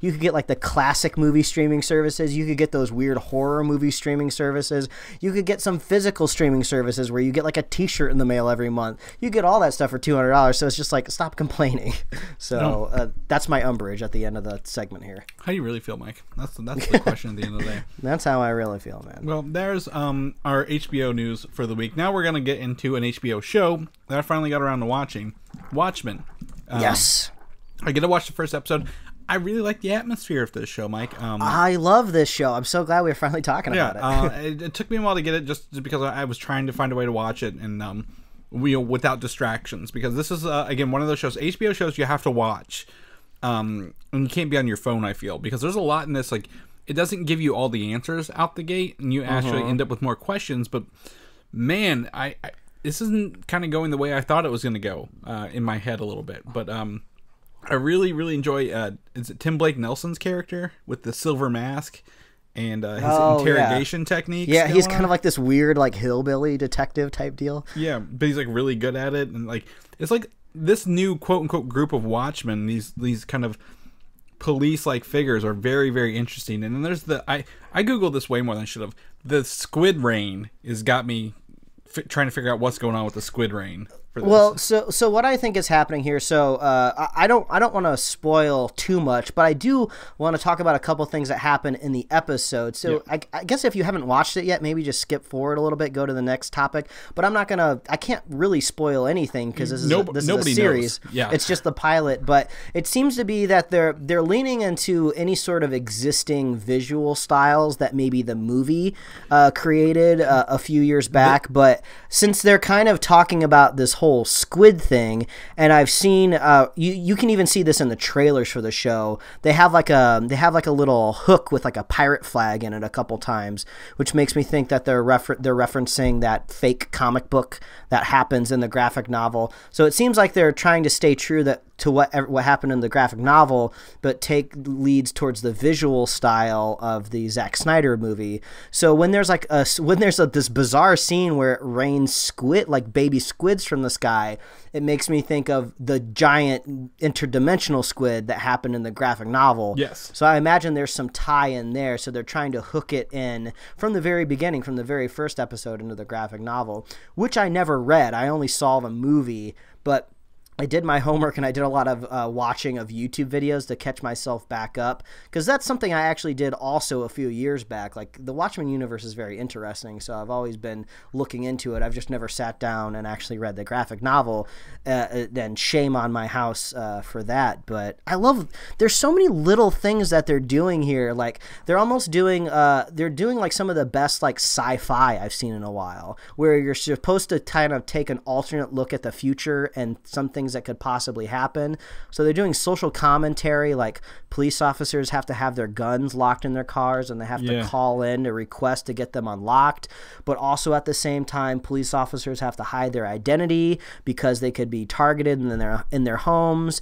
you could get like the classic movie streaming services. You could get those weird horror movie streaming services. You could get some physical streaming services where you get like a t-shirt in the mail every month. You get all that stuff for $200. So it's just like, stop complaining. So that's my umbrage at the end of the segment here. How do you really feel, Mike? That's the question at the end of the day. That's how I really feel, man. Well, there's our HBO news for the week. Now we're going to get into an HBO show that I finally got around to watching, Watchmen. Yes. I get to watch the first episode. I really like the atmosphere of this show, Mike. I love this show. I'm so glad we're finally talking about it. It took me a while to get it just because I was trying to find a way to watch it and without distractions, because this is, again, one of those shows, HBO shows you have to watch. And you can't be on your phone, I feel, because there's a lot in this, like, it doesn't give you all the answers out the gate, and you actually end up with more questions. But man, I this isn't kind of going the way I thought it was going to go in my head a little bit. But I really, really enjoy is it Tim Blake Nelson's character with the silver mask and his interrogation techniques. Yeah, he's kind of like this weird, like, hillbilly detective type deal. Yeah, but he's like really good at it, and like it's like this new quote unquote group of Watchmen. These kind of police like figures are very, very interesting. And then there's I googled this way more than I should have. The Squid Rain has got me trying to figure out what's going on with the Squid Rain. Well, so what I think is happening here. So I don't want to spoil too much, but I do want to talk about a couple things that happen in the episode. So I guess if you haven't watched it yet, maybe just skip forward a little bit, go to the next topic. But I can't really spoil anything because this is a series. Knows. Yeah, it's just the pilot. But it seems to be that they're leaning into any sort of existing visual styles that maybe the movie created a few years back. But since they're kind of talking about this whole squid thing, and I've seen you can even see this in the trailers for the show. They have like a little hook with like a pirate flag in it a couple times, which makes me think that they're referencing that fake comic book that happens in the graphic novel. So it seems like they're trying to stay true to what happened in the graphic novel, but take leads towards the visual style of the Zack Snyder movie. So when there's this bizarre scene where it rains squid, like baby squids from the sky, it makes me think of the giant interdimensional squid that happened in the graphic novel. Yes. So I imagine there's some tie in there. So they're trying to hook it in from the very beginning, from the very first episode into the graphic novel, which I never read. I only saw the movie, but I did my homework and I did a lot of watching of YouTube videos to catch myself back up, because that's something I actually did also a few years back. Like, the Watchmen universe is very interesting, so I've always been looking into it. I've just never sat down and actually read the graphic novel, and shame on my house for that. But I love, there's so many little things that they're doing here. Like, they're almost doing like some of the best like sci-fi I've seen in a while, where you're supposed to kind of take an alternate look at the future and some things that could possibly happen. So they're doing social commentary, like police officers have to have their guns locked in their cars and they have to call in to request to get them unlocked. But also at the same time, police officers have to hide their identity because they could be targeted in their homes.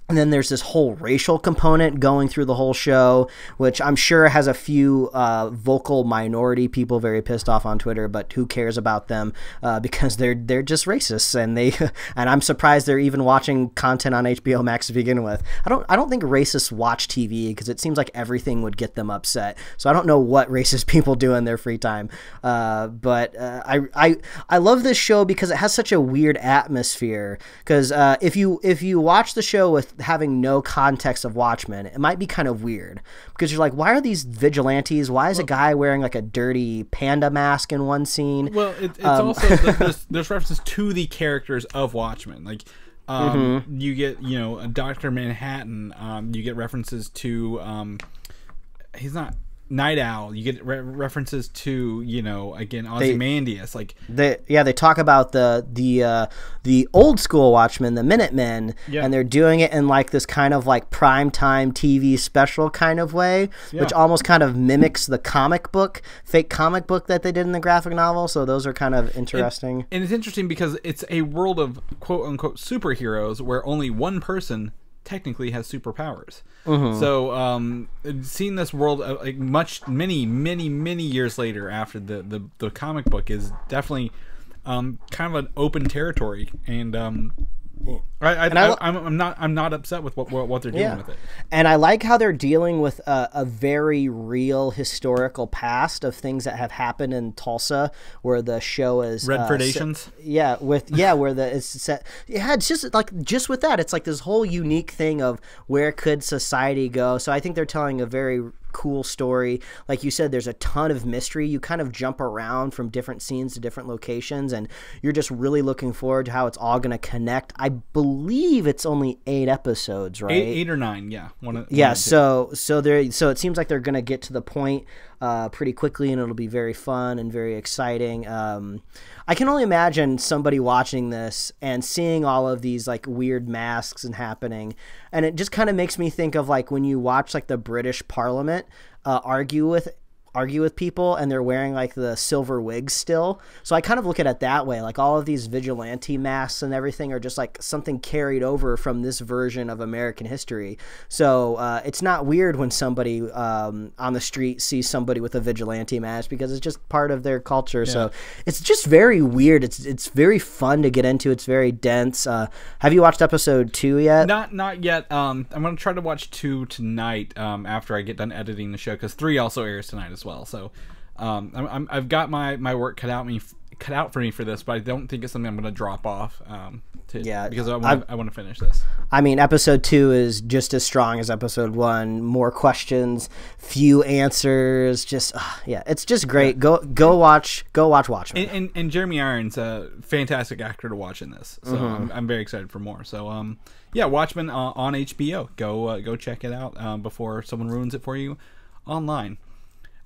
And then there's this whole racial component going through the whole show, which I'm sure has a few vocal minority people very pissed off on Twitter, but who cares about them because they're just racists, and and I'm surprised they're even watching content on HBO Max to begin with. I don't think racists watch TV because it seems like everything would get them upset. So I don't know what racist people do in their free time. But I love this show because it has such a weird atmosphere. Because if you watch the show with having no context of Watchmen, it might be kind of weird, because you're like, why are these vigilantes? Why is a guy wearing like a dirty panda mask in one scene? Well, it's also there's references to the characters of Watchmen. Like, you get Dr. Manhattan. You get references to he's not Night Owl. You get references to again Ozymandias. They talk about the old school Watchmen, the Minutemen, and they're doing it in like this kind of like primetime TV special kind of way, which almost kind of mimics the fake comic book that they did in the graphic novel. So those are kind of interesting. And it's interesting because it's a world of quote unquote superheroes where only one person technically has superpowers. So seeing this world like many years later after the comic book is definitely kind of an open territory, and I'm not upset with what they're doing with it. And I like how they're dealing with a very real historical past of things that have happened in Tulsa, where the show is Redfordations. It's set. Yeah, it's just with that, it's like this whole unique thing of where could society go. So I think they're telling a very cool story. Like you said, there's a ton of mystery. You kind of jump around from different scenes to different locations, and you're just really looking forward to how it's all going to connect. I believe it's only 8 episodes, right? 8 or 9, yeah. So it seems like they're going to get to the point pretty quickly, and it'll be very fun and very exciting. I can only imagine somebody watching this and seeing all of these like weird masks and happening, and it just kind of makes me think of like when you watch like the British Parliament argue with people and they're wearing like the silver wigs still. So I kind of look at it that way. Like all of these vigilante masks and everything are just like something carried over from this version of American history. So it's not weird when somebody on the street sees somebody with a vigilante mask because it's just part of their culture. Yeah. So it's just very weird. It's very fun to get into. It's very dense. Have you watched episode 2 yet? Not yet. I'm going to try to watch 2 tonight after I get done editing the show, because 3 also airs tonight as well. So I've got my work cut out for me for this, but I don't think it's something I'm going to drop off because I want to finish this. I mean, episode 2 is just as strong as episode 1. More questions, few answers. Just it's just great. Go watch Watchmen. And Jeremy Irons, a fantastic actor to watch in this. So I'm very excited for more. So Watchmen on HBO. Go check it out before someone ruins it for you online.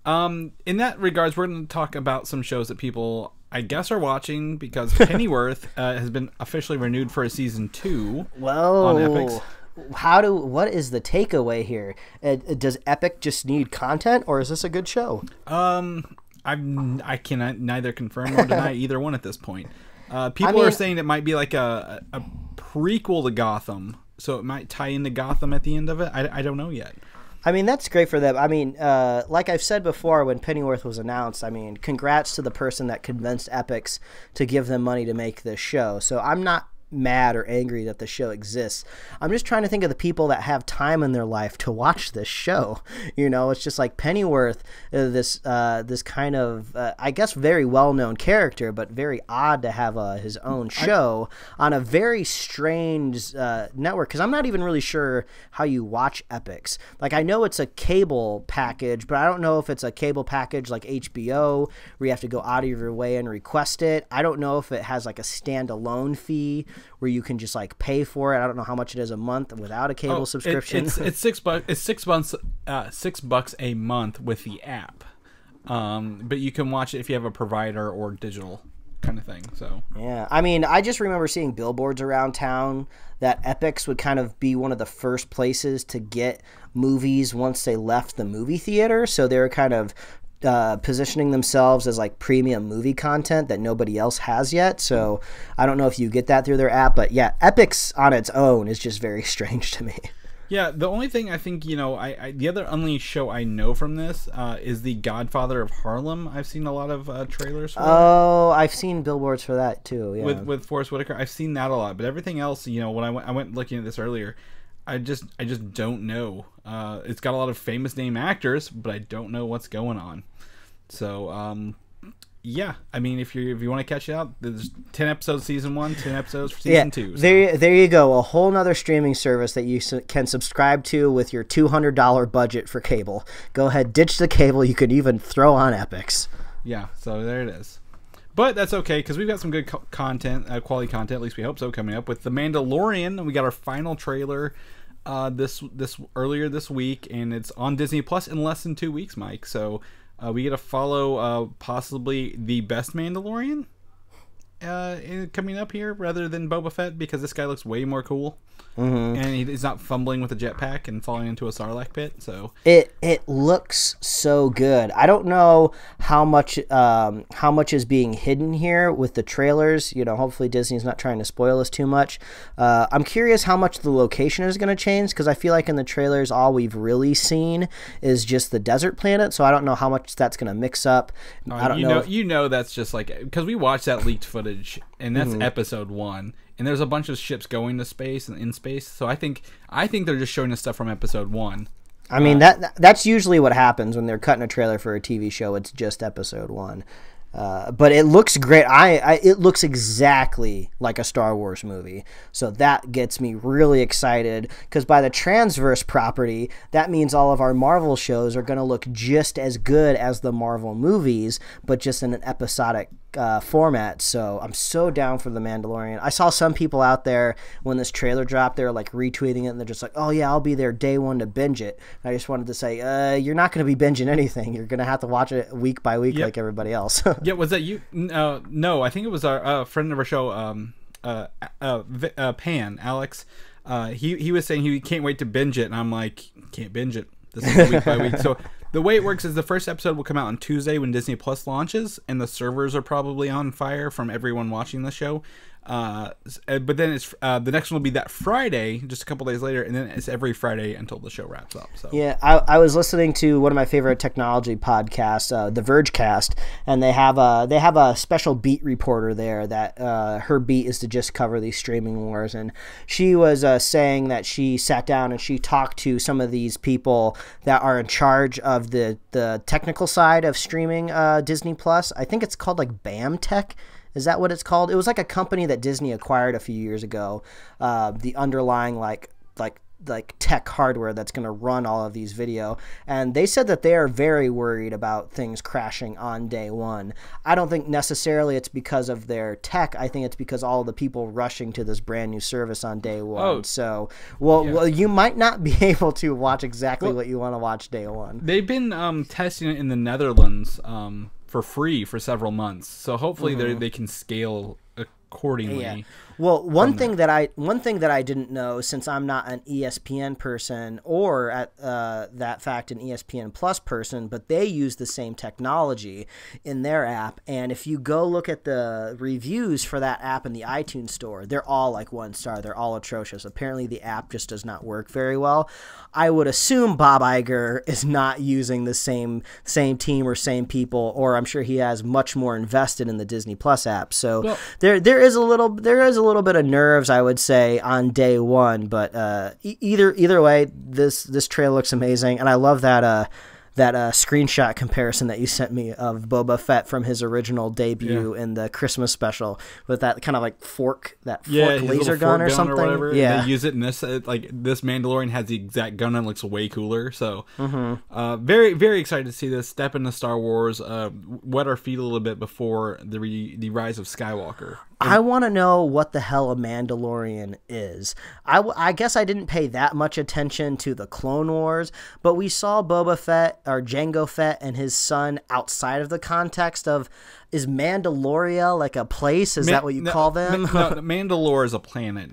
In that regards, we're going to talk about some shows that people, I guess, are watching because Pennyworth has been officially renewed for a season 2 on Epix. What is the takeaway here? Does Epic just need content, or is this a good show? I cannot neither confirm nor deny either one at this point. People are saying it might be like a prequel to Gotham, so it might tie into Gotham at the end of it. I don't know yet. I mean, that's great for them. I mean, like I've said before, when Pennyworth was announced, I mean, congrats to the person that convinced Epix to give them money to make this show. So I'm not mad or angry that the show exists. I'm just trying to think of the people that have time in their life to watch this show. You know, it's just like Pennyworth, this kind of I guess very well-known character, but very odd to have his own show on a very strange network, because I'm not even really sure how you watch Epix. Like, I know it's a cable package, but I don't know if it's a cable package like HBO where you have to go out of your way and request it. I don't know if it has like a standalone fee where you can just like pay for it. I don't know how much it is a month without a cable subscription. It's $6. It's $6 a month with the app, but you can watch it if you have a provider or digital kind of thing. So yeah, I mean, I just remember seeing billboards around town that Epix would kind of be one of the first places to get movies once they left the movie theater. So they were kind of positioning themselves as like premium movie content that nobody else has yet. So I don't know if you get that through their app, but yeah, Epix on its own is just very strange to me. Yeah, the only thing I think, the other only show I know from this is The Godfather of Harlem. I've seen a lot of trailers for Oh, I've seen billboards for that too. Yeah, with Forrest Whitaker. I've seen that a lot, but everything else, when I went looking at this earlier, I just don't know. It's got a lot of famous name actors, but I don't know what's going on. So, yeah. I mean, if you want to catch it out, there's 10 episodes season 1, 10 episodes for season 2. So. There you go. A whole nother streaming service that you can subscribe to with your $200 budget for cable. Go ahead, ditch the cable. You could even throw on Epix. Yeah. So there it is. But that's okay, because we've got some good content, quality content. At least we hope so. Coming up with The Mandalorian, we got our final trailer this earlier this week, and it's on Disney Plus in less than 2 weeks, Mike. So we get to follow possibly the best Mandalorian coming up here, rather than Boba Fett, because this guy looks way more cool. And he's not fumbling with a jetpack and falling into a Sarlacc pit. So it looks so good. I don't know how much is being hidden here with the trailers. Hopefully Disney's not trying to spoil us too much. I'm curious how much the location is going to change, because I feel like in the trailers all we've really seen is just the desert planet. So I don't know how much that's going to mix up. I don't know. That's just like, because we watched that leaked footage, and that's episode 1. And there's a bunch of ships going to space and in space, so I think they're just showing us stuff from episode 1. I mean, that's usually what happens when they're cutting a trailer for a TV show. It's just episode 1. But it looks great. It looks exactly like a Star Wars movie. So that gets me really excited, because by the Transverse property, that means all of our Marvel shows are going to look just as good as the Marvel movies, but just in an episodic format. So I'm so down for The Mandalorian. I saw some people out there when this trailer dropped, they're like retweeting it and they're just like, oh yeah, I'll be there day one to binge it. And I just wanted to say, you're not going to be binging anything. You're going to have to watch it week by week like everybody else. Yeah, was that you? No, I think it was our friend of our show, Pan, Alex. He was saying he can't wait to binge it, and I'm like, can't binge it. This is week by week. So the way it works is the first episode will come out on Tuesday when Disney Plus launches, and the servers are probably on fire from everyone watching the show. But then it's the next one will be that Friday, just a couple days later, and then it's every Friday until the show wraps up. So yeah, I was listening to one of my favorite technology podcasts, the Vergecast, and they have a special beat reporter there that her beat is to just cover these streaming wars, and she was saying that she sat down and she talked to some of these people that are in charge of the technical side of streaming Disney Plus. I think it's called like BAM Tech. Is that what it's called? It was like a company that Disney acquired a few years ago. The underlying like tech hardware that's going to run all of these video, and they said that they are very worried about things crashing on day one. I don't think necessarily it's because of their tech. I think it's because all of the people rushing to this brand new service on day one. Oh, so well, you might not be able to watch exactly what you want to watch day one. They've been testing it in the Netherlands for free for several months, so hopefully they can scale accordingly. Yeah. Well, one thing that I didn't know, since I'm not an ESPN person or at that fact an ESPN Plus person, but they use the same technology in their app. And if you go look at the reviews for that app in the iTunes store, they're all like 1 star. They're all atrocious. Apparently, the app just does not work very well. I would assume Bob Iger is not using the same team or same people, or I'm sure he has much more invested in the Disney Plus app. So there is a little bit of nerves, I would say, on day one. But either way, this trail looks amazing, and I love that screenshot comparison that you sent me of Boba Fett from his original debut in the Christmas special with that kind of like fork laser gun or something. Whatever. Yeah, they use it in this. This Mandalorian has the exact gun and looks way cooler. So, very very excited to see this step into Star Wars. Wet our feet a little bit before the rise of Skywalker. I want to know what the hell a Mandalorian is. I guess I didn't pay that much attention to the Clone Wars, but we saw Boba Fett, or Jango Fett, and his son outside of the context of, is Mandaloria like a place? Is that what you call them? No, Mandalore is a planet.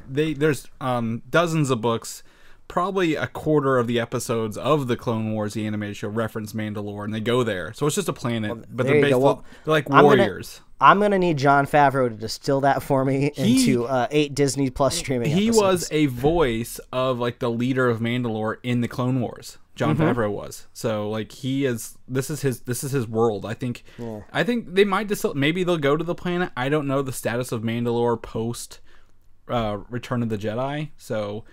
There's dozens of books. Probably a quarter of the episodes of the Clone Wars, the animated show, reference Mandalore, and they go there. So it's just a planet, but they're like warriors. I'm gonna need Jon Favreau to distill that for me into 8 Disney Plus streaming episodes. He was a voice of like the leader of Mandalore in the Clone Wars. Jon Favreau was. So like he is. This is his world. I think they might maybe they'll go to the planet. I don't know the status of Mandalore post Return of the Jedi. So.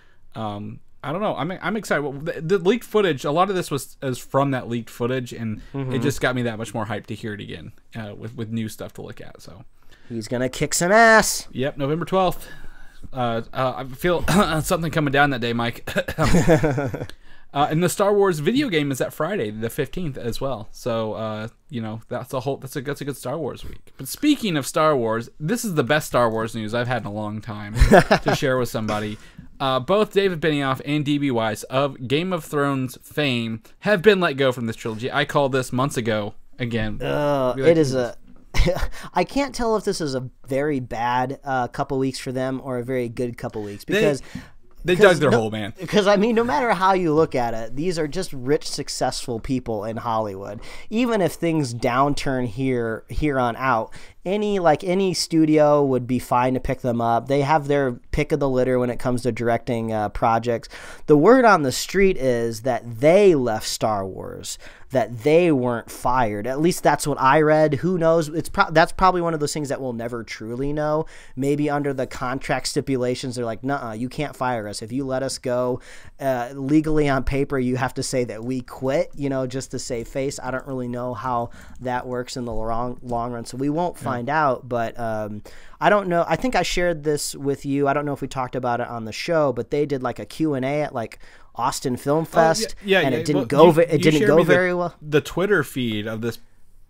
I don't know. I'm excited. The leaked footage, a lot of this is from that leaked footage, and it just got me that much more hyped to hear it again with new stuff to look at. So he's gonna kick some ass. Yep, November 12th. I feel something coming down that day, Mike. And the Star Wars video game is that Friday, the 15th, as well. So that's a good Star Wars week. But speaking of Star Wars, this is the best Star Wars news I've had in a long time to share with somebody. Both David Benioff and D.B. Weiss of Game of Thrones fame have been let go from this trilogy. I called this months ago. Again, it is a. I can't tell if this is a very bad couple weeks for them or a very good couple weeks because. They dug their hole, man. Because, I mean, no matter how you look at it, these are just rich, successful people in Hollywood. Even if things downturn here on out, any studio would be fine to pick them up. They have their pick of the litter when it comes to directing projects. The word on the street is that they left Star Wars, that they weren't fired. At least that's what I read. Who knows? That's probably one of those things that we'll never truly know. Maybe under the contract stipulations, they're like, "Nuh-uh, you can't fire us. If you let us go, legally on paper, you have to say that we quit, just to save face." I don't really know how that works in the long run, so we won't find out. But I don't know. I think I shared this with you. I don't know if we talked about it on the show, but they did like a Q&A at like Austin Film Fest, and it didn't go very well. The Twitter feed of this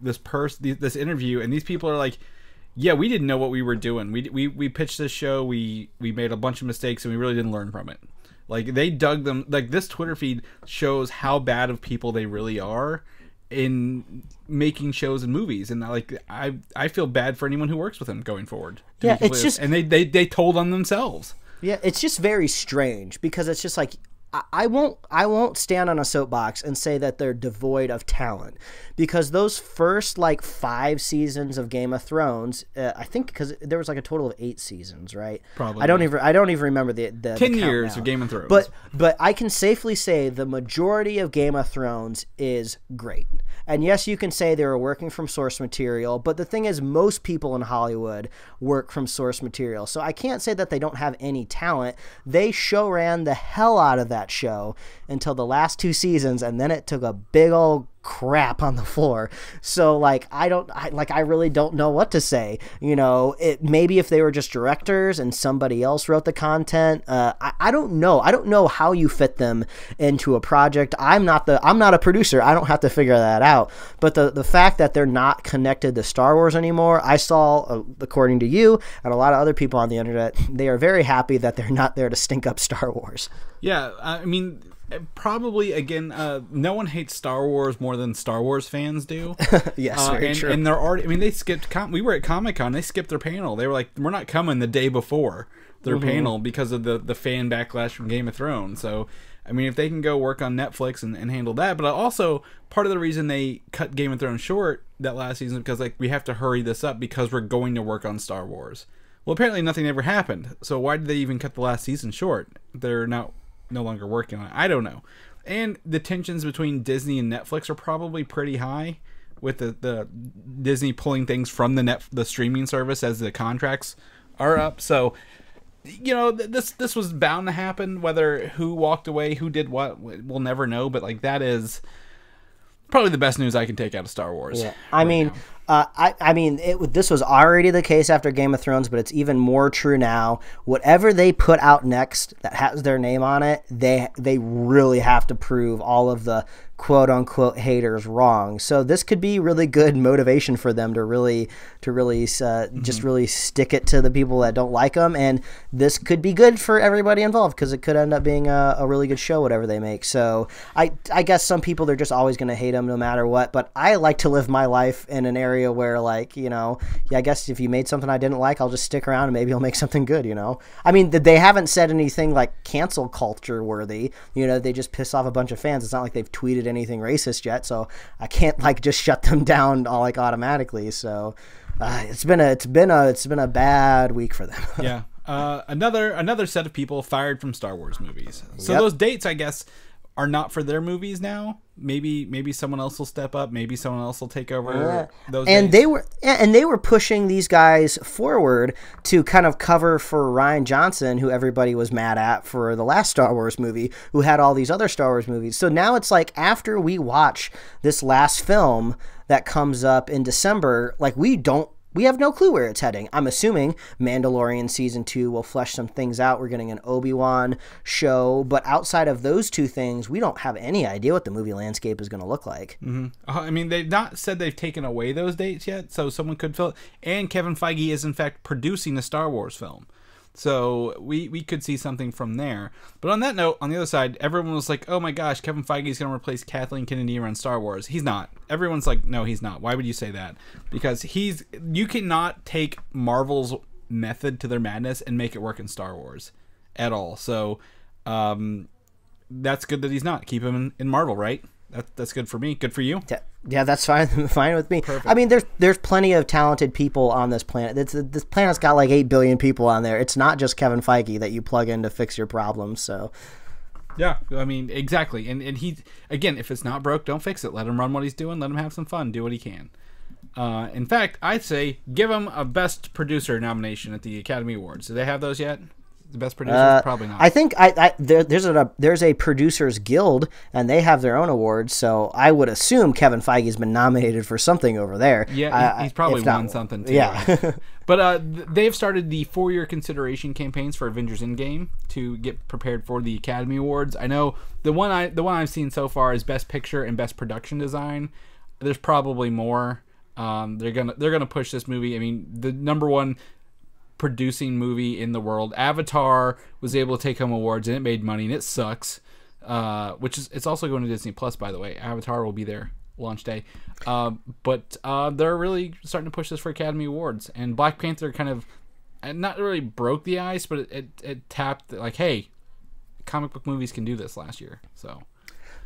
this interview, and these people are like, yeah, we didn't know what we were doing. We pitched this show, we made a bunch of mistakes, and we really didn't learn from it. Like, they dug them. Like, this Twitter feed shows how bad of people they really are in making shows and movies, and like I feel bad for anyone who works with them going forward. Yeah, it's just, and they told on themselves. Yeah, it's just very strange because it's just like, I won't stand on a soapbox and say that they're devoid of talent, because those first like 5 seasons of Game of Thrones, I think, because there was like a total of 8 seasons, right? Probably. I don't even remember the 10 years of Game of Thrones. But I can safely say the majority of Game of Thrones is great. And yes, you can say they were working from source material, but the thing is, most people in Hollywood work from source material. So I can't say that they don't have any talent. They show ran the hell out of that show until the last 2 seasons, and then it took a big old crap on the floor. So like, I really don't know what to say. You know, maybe if they were just directors and somebody else wrote the content, I don't know. I don't know how you fit them into a project. I'm not a producer. I don't have to figure that out. But the fact that they're not connected to Star Wars anymore, I saw, according to you and a lot of other people on the internet, they are very happy that they're not there to stink up Star Wars. Yeah, I mean, probably, again, no one hates Star Wars more than Star Wars fans do. Yes, very true. And they're already, I mean, they skipped, we were at Comic-Con, they skipped their panel. They were like, we're not coming the day before their panel because of the fan backlash from Game of Thrones. So, I mean, if they can go work on Netflix and handle that. But also, part of the reason they cut Game of Thrones short that last season is because, like, we have to hurry this up because we're going to work on Star Wars. Well, apparently nothing ever happened. So why did they even cut the last season short? They're no longer working on it. I don't know. And the tensions between Disney and Netflix are probably pretty high, with the Disney pulling things from the streaming service as the contracts are up. So, you know, this was bound to happen. Whether who walked away, who did what, we'll never know. But like, that is probably the best news I can take out of Star Wars. Yeah, I mean, this was already the case after Game of Thrones, but it's even more true now. Whatever they put out next that has their name on it, they really have to prove all of the quote-unquote haters wrong. So this could be really good motivation for them to really just really stick it to the people that don't like them, and this could be good for everybody involved because it could end up being a really good show, whatever they make. So I guess some people, they're just always going to hate them no matter what, but I like to live my life in an area where, like, you know, yeah, I guess if you made something I didn't like, I'll just stick around and maybe I'll make something good, you know? I mean, they haven't said anything like cancel culture worthy, you know, they just piss off a bunch of fans. It's not like they've tweeted anything racist yet, so I can't like just shut them down all like automatically. So it's been a bad week for them. Yeah. Another set of people fired from Star Wars movies. So Yep. Those dates, I guess, are not for their movies now. Maybe someone else will step up. Maybe someone else will take over those. And dates. they were pushing these guys forward to kind of cover for Rian Johnson, who everybody was mad at for the last Star Wars movie, who had all these other Star Wars movies. So now it's like, after we watch this last film that comes up in December, like, we have no clue where it's heading. I'm assuming Mandalorian Season 2 will flesh some things out. We're getting an Obi-Wan show. But outside of those two things, we don't have any idea what the movie landscape is going to look like. Mm-hmm. I mean, they've not said they've taken away those dates yet, so someone could fill it. And Kevin Feige is, in fact, producing a Star Wars film. So we could see something from there. But on that note, on the other side, everyone was like, oh my gosh, Kevin Feige is going to replace Kathleen Kennedy around Star Wars. He's not. Everyone's like, no, he's not. Why would you say that? Because you cannot take Marvel's method to their madness and make it work in Star Wars at all. So that's good that he's not. Keep him in Marvel, right? That's good for me. Good for you. Yeah, that's fine. Fine with me. Perfect. I mean, there's plenty of talented people on this planet. This planet's got like 8 billion people on there. It's not just Kevin Feige that you plug in to fix your problems. So, yeah, I mean, exactly. And he, again, if it's not broke, don't fix it. Let him run what he's doing. Let him have some fun. Do what he can. In fact, I'd say give him a Best Producer nomination at the Academy Awards. Do they have those yet? The Best Producer? Probably not. I think there's a producers guild, and they have their own awards. So I would assume Kevin Feige's been nominated for something over there. Yeah, he's probably won something too. Yeah. But they've started the 4-year consideration campaigns for Avengers Endgame to get prepared for the Academy Awards. I know the one I've seen so far is Best Picture and Best Production Design. There's probably more. They're gonna push this movie. I mean, the number one producing movie in the world, Avatar, was able to take home awards and it made money, and it sucks. It's also going to Disney Plus, by the way. Avatar will be there launch day. But they're really starting to push this for Academy Awards, and Black Panther kind of not really broke the ice, but it tapped like, hey, comic book movies can do this last year. So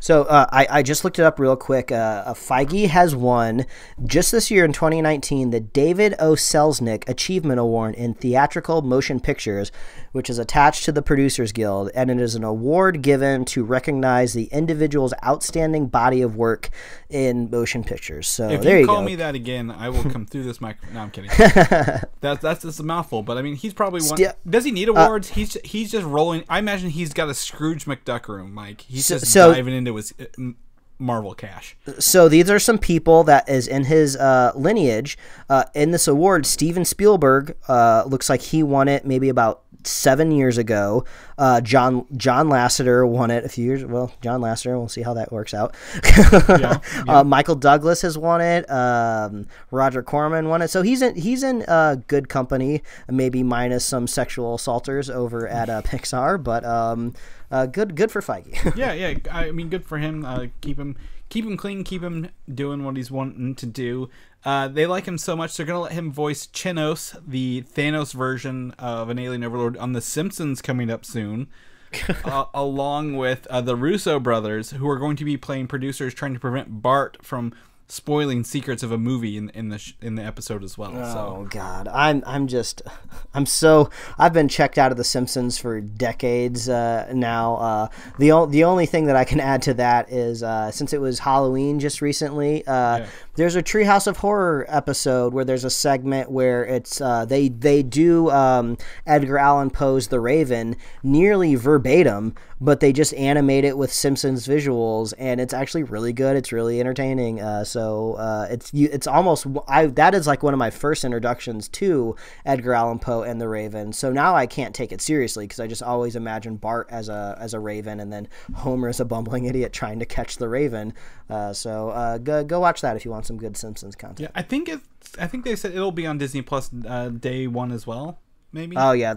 I just looked it up real quick. Feige has won just this year in 2019 the David O. Selznick Achievement Award in Theatrical Motion Pictures, which is attached to the Producers Guild, and it is an award given to recognize the individual's outstanding body of work in motion pictures. So if there you you call go. me that again, I will come through this mic. No, I'm kidding. That's just a mouthful. But I mean, he's probably one. Does he need awards? He's just rolling. I imagine he's got a Scrooge McDuck room. Like he's just diving into his Marvel cash. So these are some people that is in his lineage. In this award, Steven Spielberg looks like he won it maybe about 7 years ago. John Lasseter won it a few years. Well, John Lasseter, we'll see how that works out. Yeah. Michael Douglas has won it. Roger Corman won it. So he's in good company, maybe minus some sexual assaulters over at Pixar. But good for Feige. yeah. I mean, good for him. Keep him clean. Keep him doing what he's wanting to do. They like him so much, they're going to let him voice Chinos, the Thanos version of an alien overlord, on The Simpsons coming up soon, along with the Russo brothers, who are going to be playing producers trying to prevent Bart from spoiling secrets of a movie in the episode as well. Oh God, I've been checked out of The Simpsons for decades now. The only thing that I can add to that is since it was Halloween just recently, there's a Treehouse of Horror episode where there's a segment where it's they do Edgar Allan Poe's The Raven nearly verbatim, but they just animate it with Simpsons visuals, and it's actually really good. It's really entertaining. It's almost that is like one of my first introductions to Edgar Allan Poe and The Raven. So now I can't take it seriously because I just always imagine Bart as a raven, and then Homer as a bumbling idiot trying to catch the raven. Go watch that if you want some good Simpsons content. Yeah, I think they said it'll be on Disney Plus day one as well. Maybe. Oh yeah,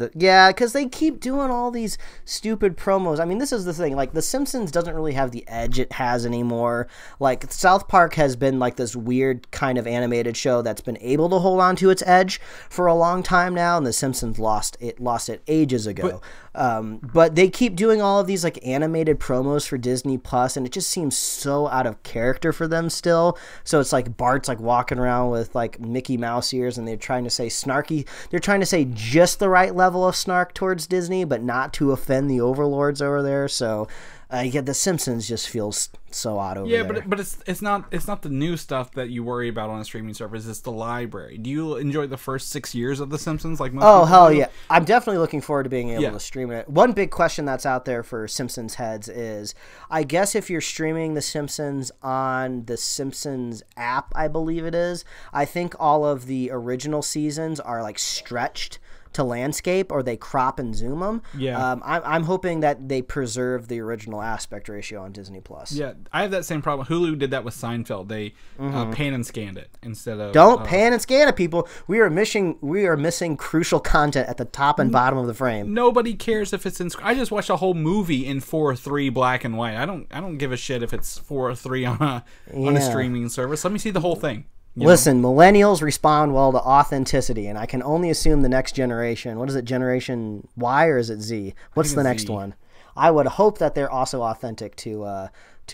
because they keep doing all these stupid promos. I mean, this is the thing. Like, The Simpsons doesn't really have the edge it has anymore. Like, South Park has been like this weird kind of animated show that's been able to hold on to its edge for a long time now, and The Simpsons lost it ages ago. But they keep doing all of these like animated promos for Disney Plus, and it just seems so out of character for them still. So it's like Bart's like walking around with like Mickey Mouse ears, and they're trying to say snarky. They're trying to say just the right level of snark towards Disney, but not to offend the overlords over there. So The Simpsons just feels so odd over there. Yeah, but it's not the new stuff that you worry about on a streaming service. It's the library. Do you enjoy the first 6 years of The Simpsons like most people hell do? yeah. I'm definitely looking forward to being able to stream it. One big question that's out there for Simpsons heads is, I guess if you're streaming The Simpsons on the Simpsons app, I believe it is, I think all of the original seasons are like stretched to landscape, or they crop and zoom them. Yeah. I'm hoping that they preserve the original aspect ratio on Disney Plus. Yeah, I have that same problem. Hulu did that with Seinfeld. They pan and scanned it instead of Don't pan and scan it, people. We are missing crucial content at the top and bottom of the frame. Nobody cares if it's in. I just watched a whole movie in 4:3 black and white. I don't give a shit if it's 4:3 on a streaming service. Let me see the whole thing. Listen, millennials respond well to authenticity, and I can only assume the next generation. What is it, Generation Y or is it Z? What's the next one? I would hope that they're also authentic to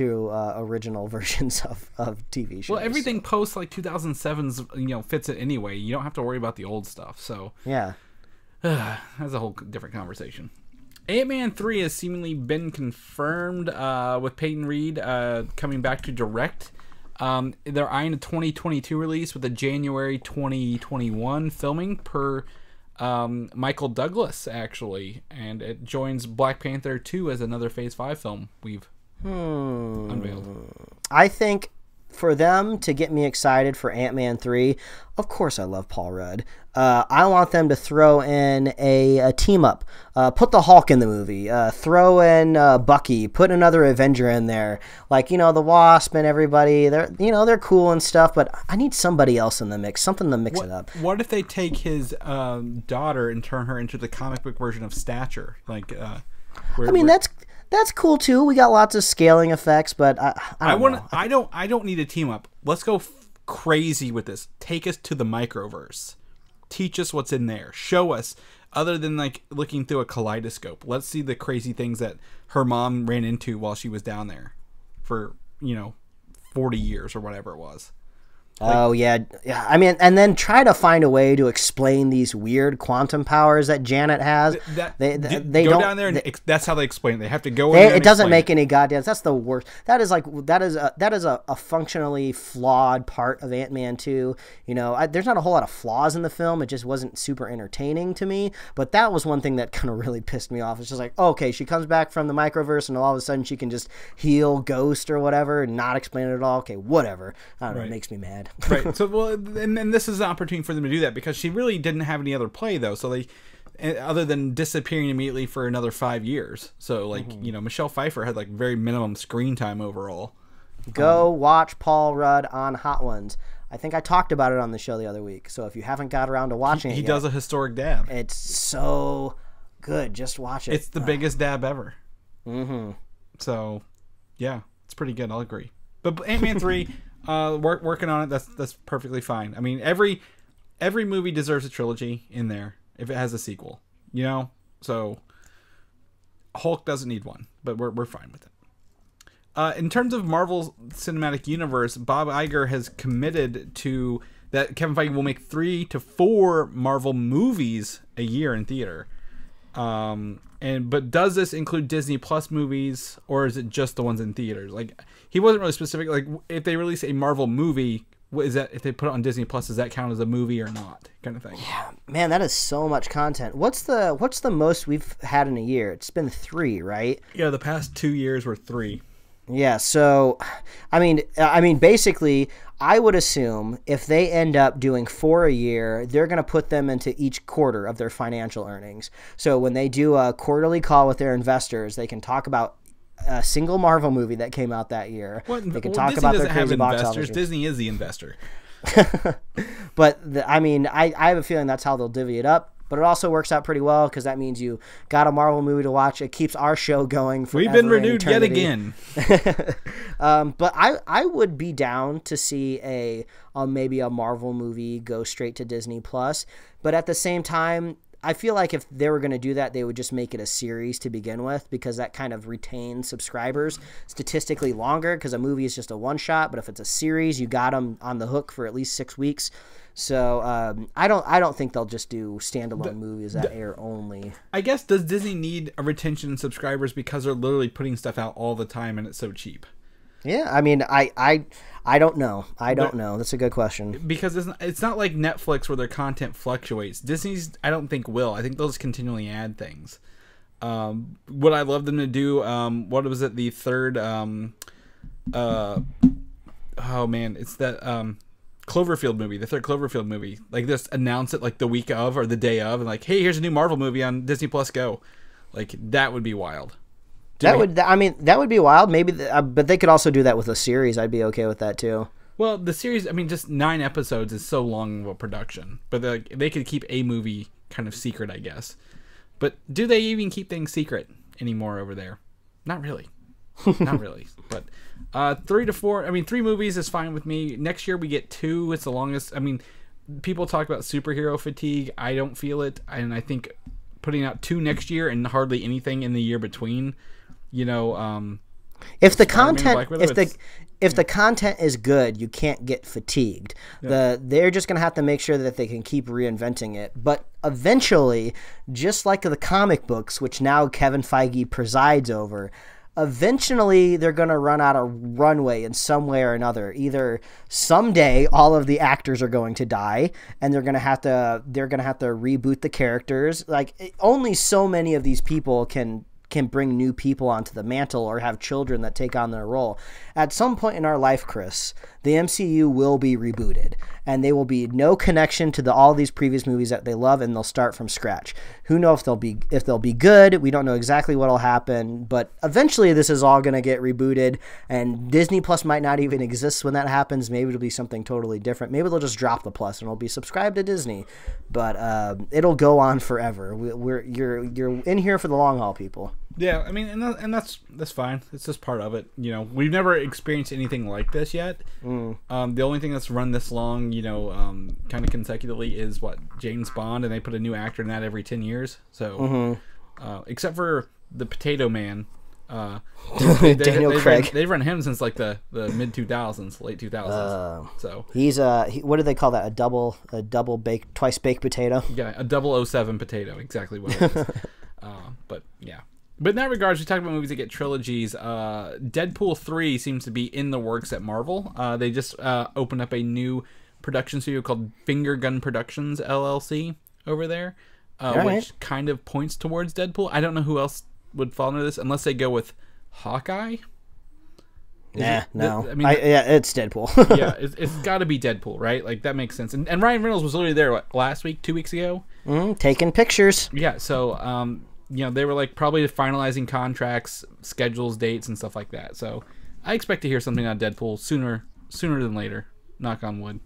original versions of TV shows. Well, everything post like 2007's fits it anyway. You don't have to worry about the old stuff. So yeah, that's a whole different conversation. Ant-Man 3 has seemingly been confirmed with Peyton Reed coming back to direct. They're eyeing a 2022 release with a January 2021 filming per Michael Douglas, actually. And it joins Black Panther 2 as another Phase 5 film we've unveiled. I think for them to get me excited for Ant-Man 3, of course I love Paul Rudd. I want them to throw in a team up. Put the Hulk in the movie. Throw in Bucky. Put another Avenger in there. Like, the Wasp and everybody. They're cool and stuff, but I need somebody else in the mix. Something to mix it up. What if they take his daughter and turn her into the comic book version of Stature? Like, that's cool too. We got lots of scaling effects, but I don't need a team up. Let's go crazy with this. Take us to the microverse. Teach us what's in there. Show us, other than like looking through a kaleidoscope. Let's see the crazy things that her mom ran into while she was down there for 40 years or whatever it was. Oh, yeah. I mean, and then try to find a way to explain these weird quantum powers that Janet has. They go don't, down there, and that's how they explain it. They have to go in there. It doesn't make any goddamn. That's the worst. That is a functionally flawed part of Ant-Man 2. There's not a whole lot of flaws in the film. It just wasn't super entertaining to me. But that was one thing that kind of really pissed me off. It's just like, okay, she comes back from the microverse, and all of a sudden she can just heal Ghost or whatever, and not explain it at all. Okay, whatever. I don't know. It makes me mad. Right. So, well, and this is an opportunity for them to do that because she really didn't have any other play though. So they, other than disappearing immediately for another 5 years. So like, Michelle Pfeiffer had like very minimum screen time overall. Go watch Paul Rudd on Hot Ones. I think I talked about it on the show the other week. So if you haven't got around to watching it, he does a historic dab. It's so good. Just watch it. It's the biggest dab ever. So, yeah, it's pretty good. I'll agree. But Ant-Man 3. Working on it. That's perfectly fine. I mean, every movie deserves a trilogy in there if it has a sequel. So Hulk doesn't need one, but we're fine with it. In terms of Marvel Cinematic Universe, Bob Iger has committed to that Kevin Feige will make 3 to 4 Marvel movies a year in theater. But does this include Disney Plus movies, or is it just the ones in theaters? Like, he wasn't really specific. Like, if they release a Marvel movie, what is that? If they put it on Disney Plus, does that count as a movie or not? Kind of thing. Yeah, man, that is so much content. What's the most we've had in a year? It's been 3, right? Yeah, the past 2 years were 3. Yeah, so, I mean, basically, I would assume if they end up doing 4 a year, they're going to put them into each quarter of their financial earnings. So when they do a quarterly call with their investors, they can talk about a single Marvel movie that came out that year. They can talk Disney about their crazy box investors. office. Disney is the investor. But, I have a feeling that's how they'll divvy it up. But it also works out pretty well because that means you got a Marvel movie to watch. It keeps our show going forever. We've been renewed yet again. But I would be down to see maybe a Marvel movie go straight to Disney Plus. But at the same time, I feel like if they were going to do that, they would just make it a series to begin with because that kind of retains subscribers statistically longer because a movie is just a one-shot. But if it's a series, you got them on the hook for at least 6 weeks. So I don't think they'll just do standalone movies that air only. I guess, does Disney need a retention in subscribers because they're literally putting stuff out all the time and it's so cheap? Yeah, I mean, I don't know. I don't know. That's a good question. Because it's not like Netflix where their content fluctuates. Disney's, I don't think, will. I think they'll just continually add things. Would I love them to do, what was it, the third, oh man, it's that, Cloverfield movie, the third Cloverfield movie. Like, just announce it like the week of or the day of, and like, hey, here's a new Marvel movie on Disney Plus Go. Like, that would be wild. That would be wild. Maybe, but they could also do that with a series. I'd be okay with that too. Well, the series, I mean, just 9 episodes is so long of a production, but they could keep a movie kind of secret, I guess. But do they even keep things secret anymore over there? Not really. Not really. But 3 to 4, I mean, 3 movies is fine with me. Next year we get 2. It's the longest. I mean, people talk about superhero fatigue. I don't feel it. And I think putting out 2 next year and hardly anything in the year between, if the content if the content is good, you can't get fatigued. Yeah. They're just going to have to make sure that they can keep reinventing it. But eventually, just like the comic books, which now Kevin Feige presides over, eventually they're going to run out of runway in some way or another. Either someday all of the actors are going to die and they're going to have to reboot the characters. Like, only so many of these people can can bring new people onto the mantle or have children that take on their role. At some point in our life, Chris, the MCU will be rebooted, and they will be no connection to all these previous movies that they love, and they'll start from scratch. Who knows if they'll be good? We don't know exactly what'll happen, but eventually this is all going to get rebooted, and Disney Plus might not even exist when that happens. Maybe it'll be something totally different. Maybe they'll just drop the Plus and it'll be subscribed to Disney, but it'll go on forever. You're in here for the long haul, people. Yeah, I mean, and that's fine. It's just part of it. You know, we've never experienced anything like this yet. The only thing that's run this long, you know, kind of consecutively is what, James Bond, and they put a new actor in that every 10 years. So, except for the Potato Man, Daniel Craig. They've run him since like the mid 2000s, late 2000s. So he's what do they call that? A double baked, twice baked potato. Yeah, a 007 potato, exactly what it is. But yeah. But in that regards, we talk about movies that get trilogies. Deadpool 3 seems to be in the works at Marvel. They just opened up a new production studio called Finger Gun Productions, LLC, over there, which kind of points towards Deadpool. I don't know who else would fall under this, unless they go with Hawkeye. No. I mean, it's Deadpool. Yeah, it's got to be Deadpool, right? Like, that makes sense. And Ryan Reynolds was literally there, last week, 2 weeks ago? Taking pictures. Yeah, so... you know, they were like probably finalizing contracts, schedules, dates, and stuff like that. So I expect to hear something on Deadpool sooner than later. Knock on wood.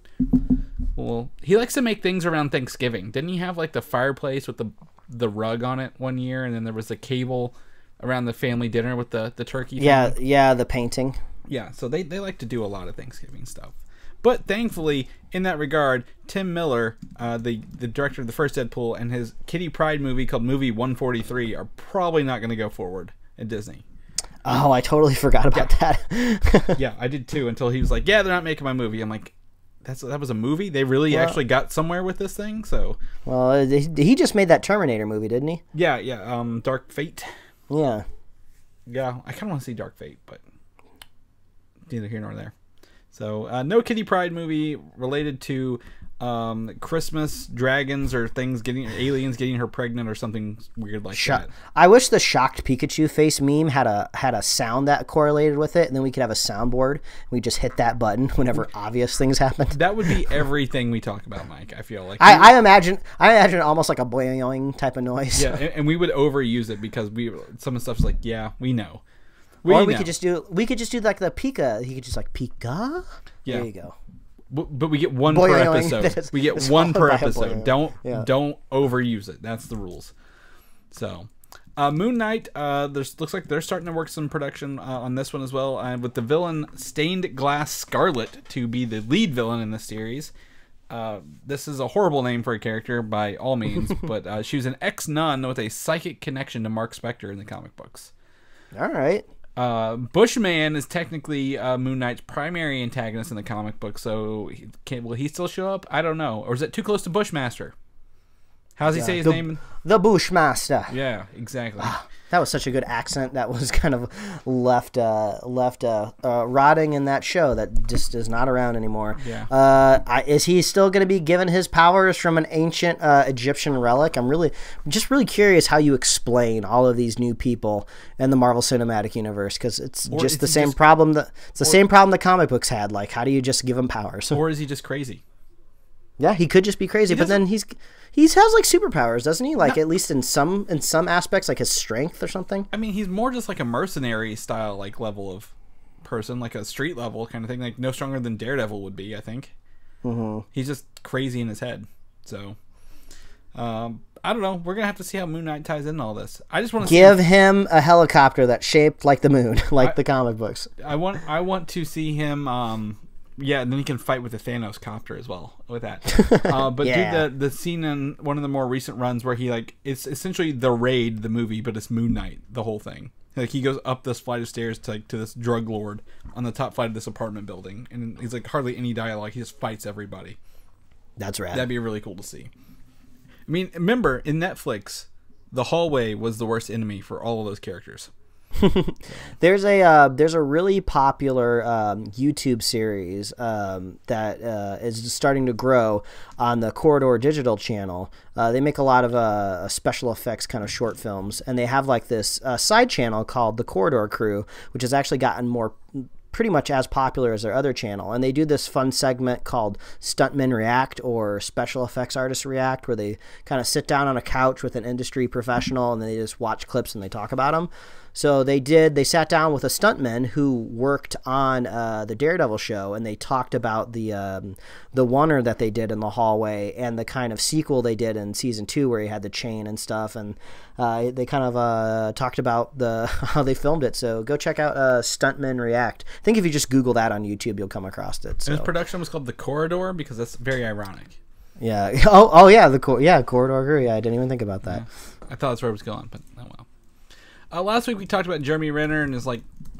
Well, he likes to make things around Thanksgiving. Didn't he have like the fireplace with the rug on it one year, and then there was the cable around the family dinner with the turkey? Yeah, the painting. Yeah, so they like to do a lot of Thanksgiving stuff. But thankfully, in that regard, Tim Miller, the director of the first Deadpool, and his Kitty Pryde movie called Movie 143 are probably not going to go forward at Disney. Oh, I totally forgot about that. Yeah, I did too, until he was like, yeah, they're not making my movie. I'm like, that was a movie? They really actually got somewhere with this thing? So, well, he just made that Terminator movie, didn't he? Yeah, Dark Fate. Yeah. Yeah, I kind of want to see Dark Fate, but neither here nor there. So, no Kitty Pryde movie related to Christmas, dragons, or aliens getting her pregnant, or something weird like that. I wish the shocked Pikachu face meme had a sound that correlated with it, and then we could have a soundboard. We just hit that button whenever obvious things happened. That would be everything we talk about, Mike. I feel like I imagine almost like a boing type of noise. Yeah, and we would overuse it because some of the stuff's like, yeah, we know. We could just do like the Pika. He could just like Pika. Yeah. There you go. But we get one per episode. We get one per episode. Don't overuse it. That's the rules. So, Moon Knight. Looks like they're starting to work some production on this one as well, with the villain Stained Glass Scarlet to be the lead villain in the series. This is a horrible name for a character by all means, but she was an ex-nun with a psychic connection to Mark Spector in the comic books. All right. Bushman is technically Moon Knight's primary antagonist in the comic book, so will he still show up? I don't know. Or is it too close to Bushmaster? How does he say his name? The Bushmaster. Yeah, exactly. That was such a good accent that was kind of left rotting in that show that just is not around anymore. Yeah. Is he still going to be given his powers from an ancient Egyptian relic? I'm really curious how you explain all of these new people in the Marvel Cinematic Universe, because it's just the same problem the comic books had. Like, how do you just give him powers? Or is he just crazy? Yeah, he could just be crazy, but then he has like superpowers, doesn't he? Like, at least in some aspects, like his strength or something. I mean, he's more just like a mercenary style, like, level of person, like a street level kind of thing, like no stronger than Daredevil would be, I think. He's just crazy in his head. So, I don't know. We're gonna have to see how Moon Knight ties in all this. I just want to give him a helicopter that's shaped like the moon, like the comic books. I want to see him. Yeah, and then he can fight with the Thanos copter as well with that. But do the scene in one of the more recent runs where he, like, it's essentially The Raid, the movie, but it's Moon Knight, the whole thing. Like, he goes up this flight of stairs to this drug lord on the top flight of this apartment building, and he's like hardly any dialogue. He just fights everybody. That's rad. That'd be really cool to see. I mean, remember in Netflix, the hallway was the worst enemy for all of those characters. There's a really popular YouTube series that is starting to grow on the Corridor Digital channel. They make a lot of special effects kind of short films, and they have like this side channel called the Corridor Crew, which has actually gotten more pretty much as popular as their other channel. And they do this fun segment called Stuntmen React, or Special Effects Artists React, where they kind of sit down on a couch with an industry professional and they just watch clips and they talk about them. So they sat down with a stuntman who worked on the Daredevil show, and they talked about the oneer that they did in the hallway and the kind of sequel they did in season 2 where he had the chain and stuff, and they kind of talked about how they filmed it. So go check out Stuntmen React. I think if you just Google that on YouTube, you'll come across it. So. And his production was called The Corridor, because that's very ironic. Yeah. Oh yeah. Corridor Crew. Yeah, I didn't even think about that. Yeah. I thought that's where it was going, but oh well. Last week we talked about Jeremy Renner and his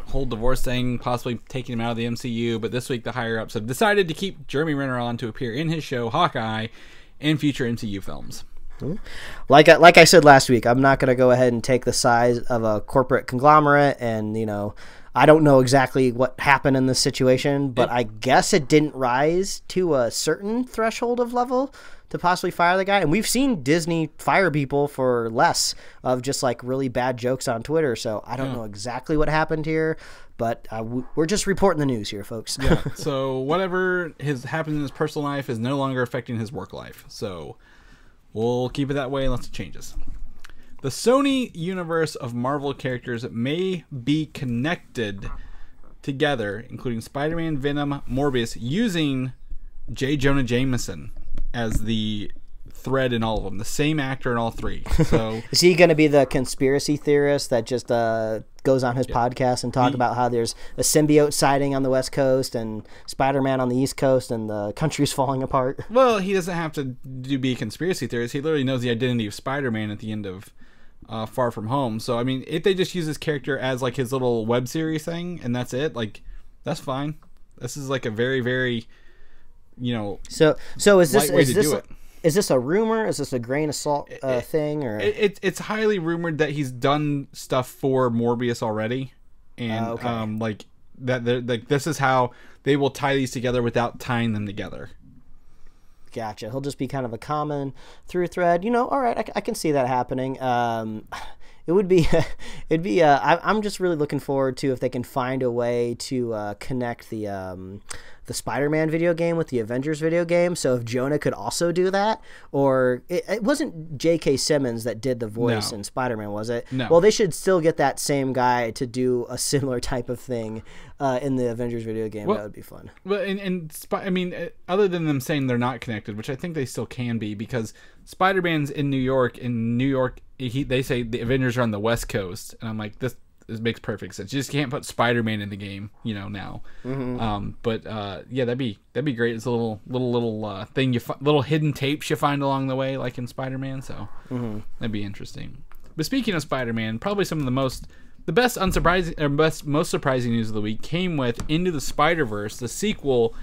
whole divorce thing, possibly taking him out of the MCU. But this week the higher ups have decided to keep Jeremy Renner on to appear in his show Hawkeye and future MCU films. Like I said last week, I'm not going to go ahead and take the size of a corporate conglomerate, and I don't know exactly what happened in this situation, but I guess it didn't rise to a certain threshold of level to possibly fire the guy. And we've seen Disney fire people for less of just really bad jokes on Twitter. So I don't know exactly what happened here, but we're just reporting the news here, folks. Yeah. So whatever has happened in his personal life is no longer affecting his work life. So we'll keep it that way unless it changes. The Sony universe of Marvel characters may be connected together, including Spider-Man, Venom, Morbius, using J. Jonah Jameson as the thread in all of them. The same actor in all three. So is he going to be the conspiracy theorist that just goes on his podcast and talk about how there's a symbiote sighting on the West Coast and Spider-Man on the East Coast and the country's falling apart? Well, he doesn't have to be a conspiracy theorist. He literally knows the identity of Spider-Man at the end of Far From Home. So I mean, if they just use his character as his little web series thing and that's it, that's fine. This is a very, very So is this a rumor? Is this a grain of salt thing, or it's highly rumored that he's done stuff for Morbius already, and this is how they will tie these together without tying them together. Gotcha. He'll just be kind of a common through thread. All right, I can see that happening. It would be, I'm just really looking forward to if they can find a way to connect the Spider-Man video game with the Avengers video game. So if Jonah could also do that, or it wasn't J.K. Simmons that did the voice in Spider-Man, was it? No. Well, they should still get that same guy to do a similar type of thing in the Avengers video game. That would be fun. Well, I mean, other than them saying they're not connected, which I think they still can be, because Spider-Man's in New York. In New York, they say the Avengers are on the West Coast, and I'm like, this makes perfect sense. You just can't put Spider-Man in the game, now. Mm-hmm. But that'd be great. It's a little thing little hidden tapes you find along the way, like in Spider-Man. So that'd be interesting. But speaking of Spider-Man, probably some of the best most surprising news of the week came with Into the Spider-Verse, the sequel,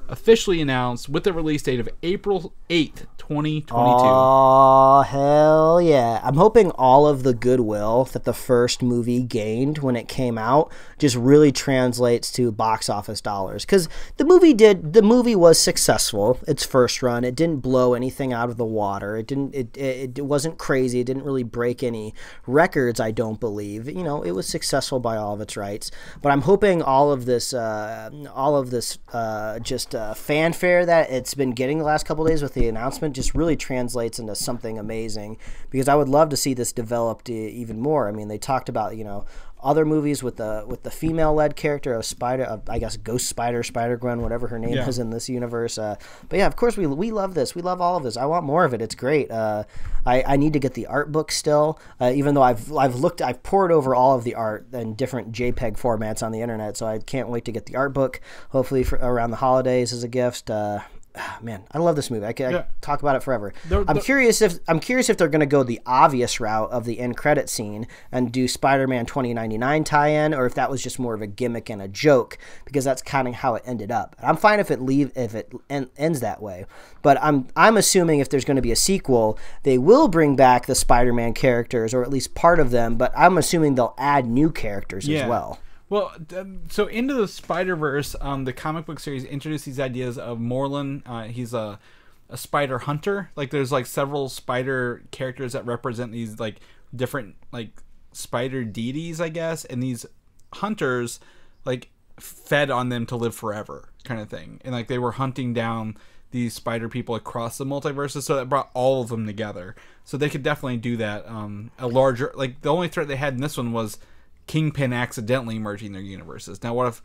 officially announced with the release date of April 8th, 2022. Oh, hell yeah. I'm hoping all of the goodwill that the first movie gained when it came out just really translates to box office dollars. Because the movie was successful, its first run. It didn't blow anything out of the water. It wasn't crazy. It didn't really break any records, I don't believe. It was successful by all of its rights. But I'm hoping all of this fanfare that it's been getting the last couple of days with the announcement just really translates into something amazing, because I would love to see this developed even more. I mean, they talked about other movies with the female-led character of I guess Ghost Spider-Gwen, whatever her name is in this universe. But yeah, of course we love this. We love all of this. I want more of it. It's great. I need to get the art book still, even though I've poured over all of the art in different JPEG formats on the internet. So I can't wait to get the art book. Hopefully around the holidays as a gift. man, I love this movie. I Yeah. talk about it forever. The- I'm curious if they're going to go the obvious route of the end credit scene and do Spider-Man 2099 tie-in, or if that was just more of a gimmick and a joke, because that's kind of how it ended up. I'm fine if it ends that way, but I'm assuming if there's going to be a sequel, they will bring back the Spider-Man characters, or at least part of them. But I'm assuming they'll add new characters as well. Well, so Into the Spider-Verse, the comic book series introduced these ideas of Morlun. He's a spider hunter. Like, there's like several spider characters that represent these like different like spider deities, I guess, and these hunters like fed on them to live forever, kind of thing. And like they were hunting down these spider people across the multiverses, so that brought all of them together. So they could definitely do that. A larger, like, the only threat they had in this one was Kingpin accidentally merging their universes. Now, what if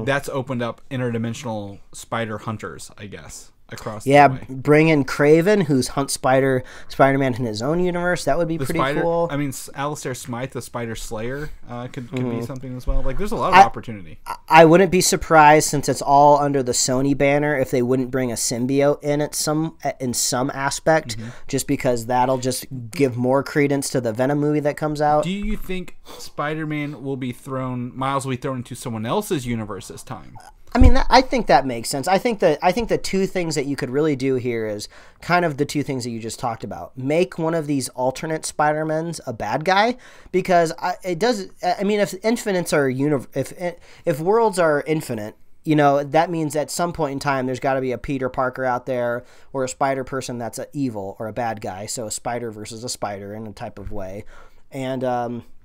that's opened up interdimensional spider hunters, I guess, across the way? Bring in Kraven, who's Hunt Spider-Man in his own universe. That would be pretty cool. I mean, Alistair Smythe, the Spider Slayer, could be something as well. Like, there's a lot of opportunity. I wouldn't be surprised, since it's all under the Sony banner, if they wouldn't bring a symbiote in some aspect, just because that'll just give more credence to the Venom movie that comes out. Do you think Spider-Man Miles will be thrown into someone else's universe this time? I mean, I think that makes sense. I think the two things that you could really do here is kind of the two things that you just talked about. Make one of these alternate Spider-Mans a bad guy, because it does. I mean, if infinites are if worlds are infinite, you know, that means at some point in time there's got to be a Peter Parker out there, or a Spider person that's a evil or a bad guy. So a spider versus a spider in a type of way, and also.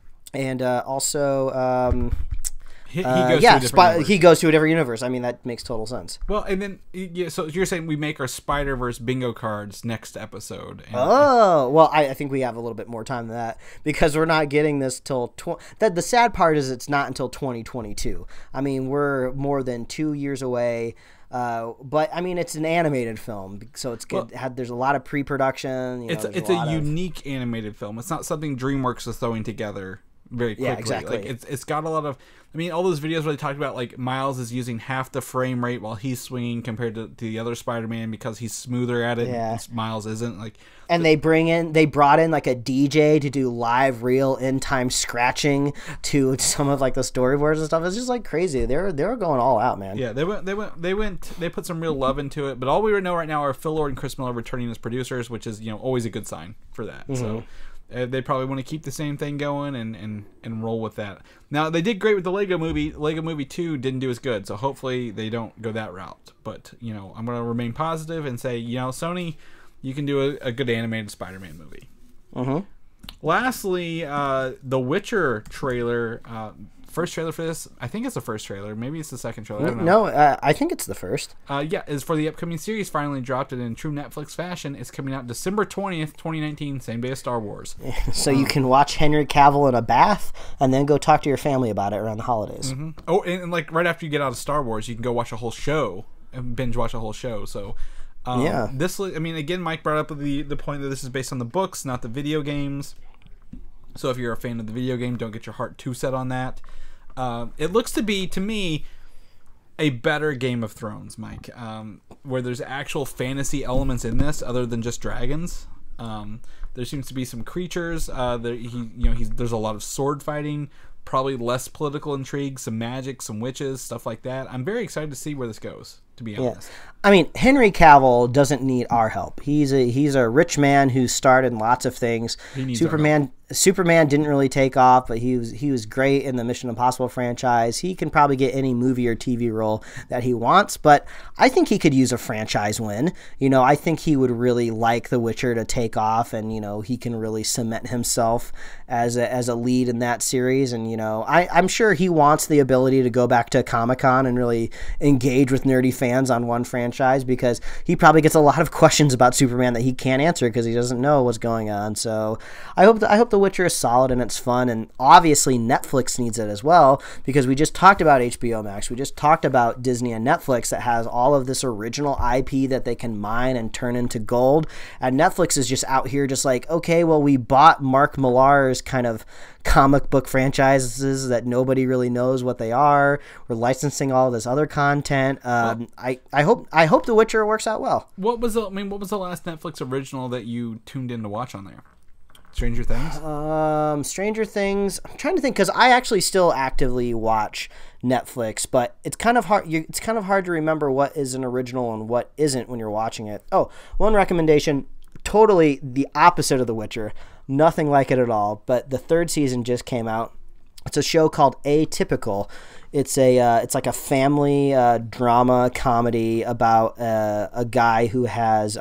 He goes to a different universe. I mean, that makes total sense. Well, and then so you're saying we make our Spider-Verse bingo cards next episode? Well, I think we have a little bit more time than that, because we're not getting this till the sad part is it's not until 2022. I mean, we're more than 2 years away. But I mean, it's an animated film, so it's good. There's a lot of pre-production. It's a unique animated film. It's not something DreamWorks is throwing together very quickly. Yeah, exactly. Like it's got a lot of. I mean, all those videos where they talked about like Miles is using half the frame rate while he's swinging compared to the other Spider-Man because he's smoother at it. Yeah. And Miles isn't. Like, and they brought in like a DJ to do live, real, in-time scratching to some of like the storyboards and stuff. It's just like crazy. They were going all out, man. Yeah, they put some real love into it. But all we know right now are Phil Lord and Chris Miller returning as producers, which is always a good sign for that. Mm-hmm. So. They probably want to keep the same thing going and roll with that. Now, they did great with the Lego Movie. Lego Movie 2 didn't do as good, so hopefully they don't go that route. But, I'm going to remain positive and say, Sony, you can do a good animated Spider-Man movie. Mm-hmm. Lastly, the Witcher trailer, first trailer for this. I think it's the first trailer. Maybe it's the second trailer. I don't know. No, I think it's the first. Is for the upcoming series. Finally dropped it in true Netflix fashion. It's coming out December 20th, 2019, same day as Star Wars. So you can watch Henry Cavill in a bath and then go talk to your family about it around the holidays. Mm-hmm. Oh, and like right after you get out of Star Wars, you can go watch a whole show and binge watch a whole show. So this, I mean, again, Mike brought up the point that this is based on the books, not the video games. So if you're a fan of the video game, don't get your heart too set on that. It looks to be, to me, a better Game of Thrones, Mike, where there's actual fantasy elements in this other than just dragons. There seems to be some creatures. There's a lot of sword fighting, probably less political intrigue, some magic, some witches, stuff like that. I'm very excited to see where this goes, to be honest. I mean, Henry Cavill doesn't need our help. He's a rich man who starred in lots of things. Superman didn't really take off, but he was great in the Mission Impossible franchise. He can probably get any movie or TV role that he wants, but I think he could use a franchise win. I think he would really like The Witcher to take off, and he can really cement himself as a lead in that series. And I'm sure he wants the ability to go back to Comic-Con and really engage with nerdy fans on one franchise, because he probably gets a lot of questions about Superman that he can't answer because he doesn't know what's going on. So I hope The Witcher is solid and it's fun, and obviously Netflix needs it as well, because we just talked about HBO Max, we just talked about Disney and Netflix that has all of this original IP that they can mine and turn into gold, and Netflix is just out here just like, okay, well, we bought Mark Millar's kind of comic book franchises that nobody really knows what they are. We're licensing all this other content. I hope The Witcher works out well. What was the last Netflix original that you tuned in to watch on there? Stranger Things? Stranger Things. I'm trying to think because I actually still actively watch Netflix, but it's kind of hard. It's kind of hard to remember what is an original and what isn't when you're watching it. Oh, one recommendation. Totally the opposite of The Witcher. Nothing like it at all. But the 3rd season just came out. It's a show called Atypical. It's like a family drama comedy about a guy who has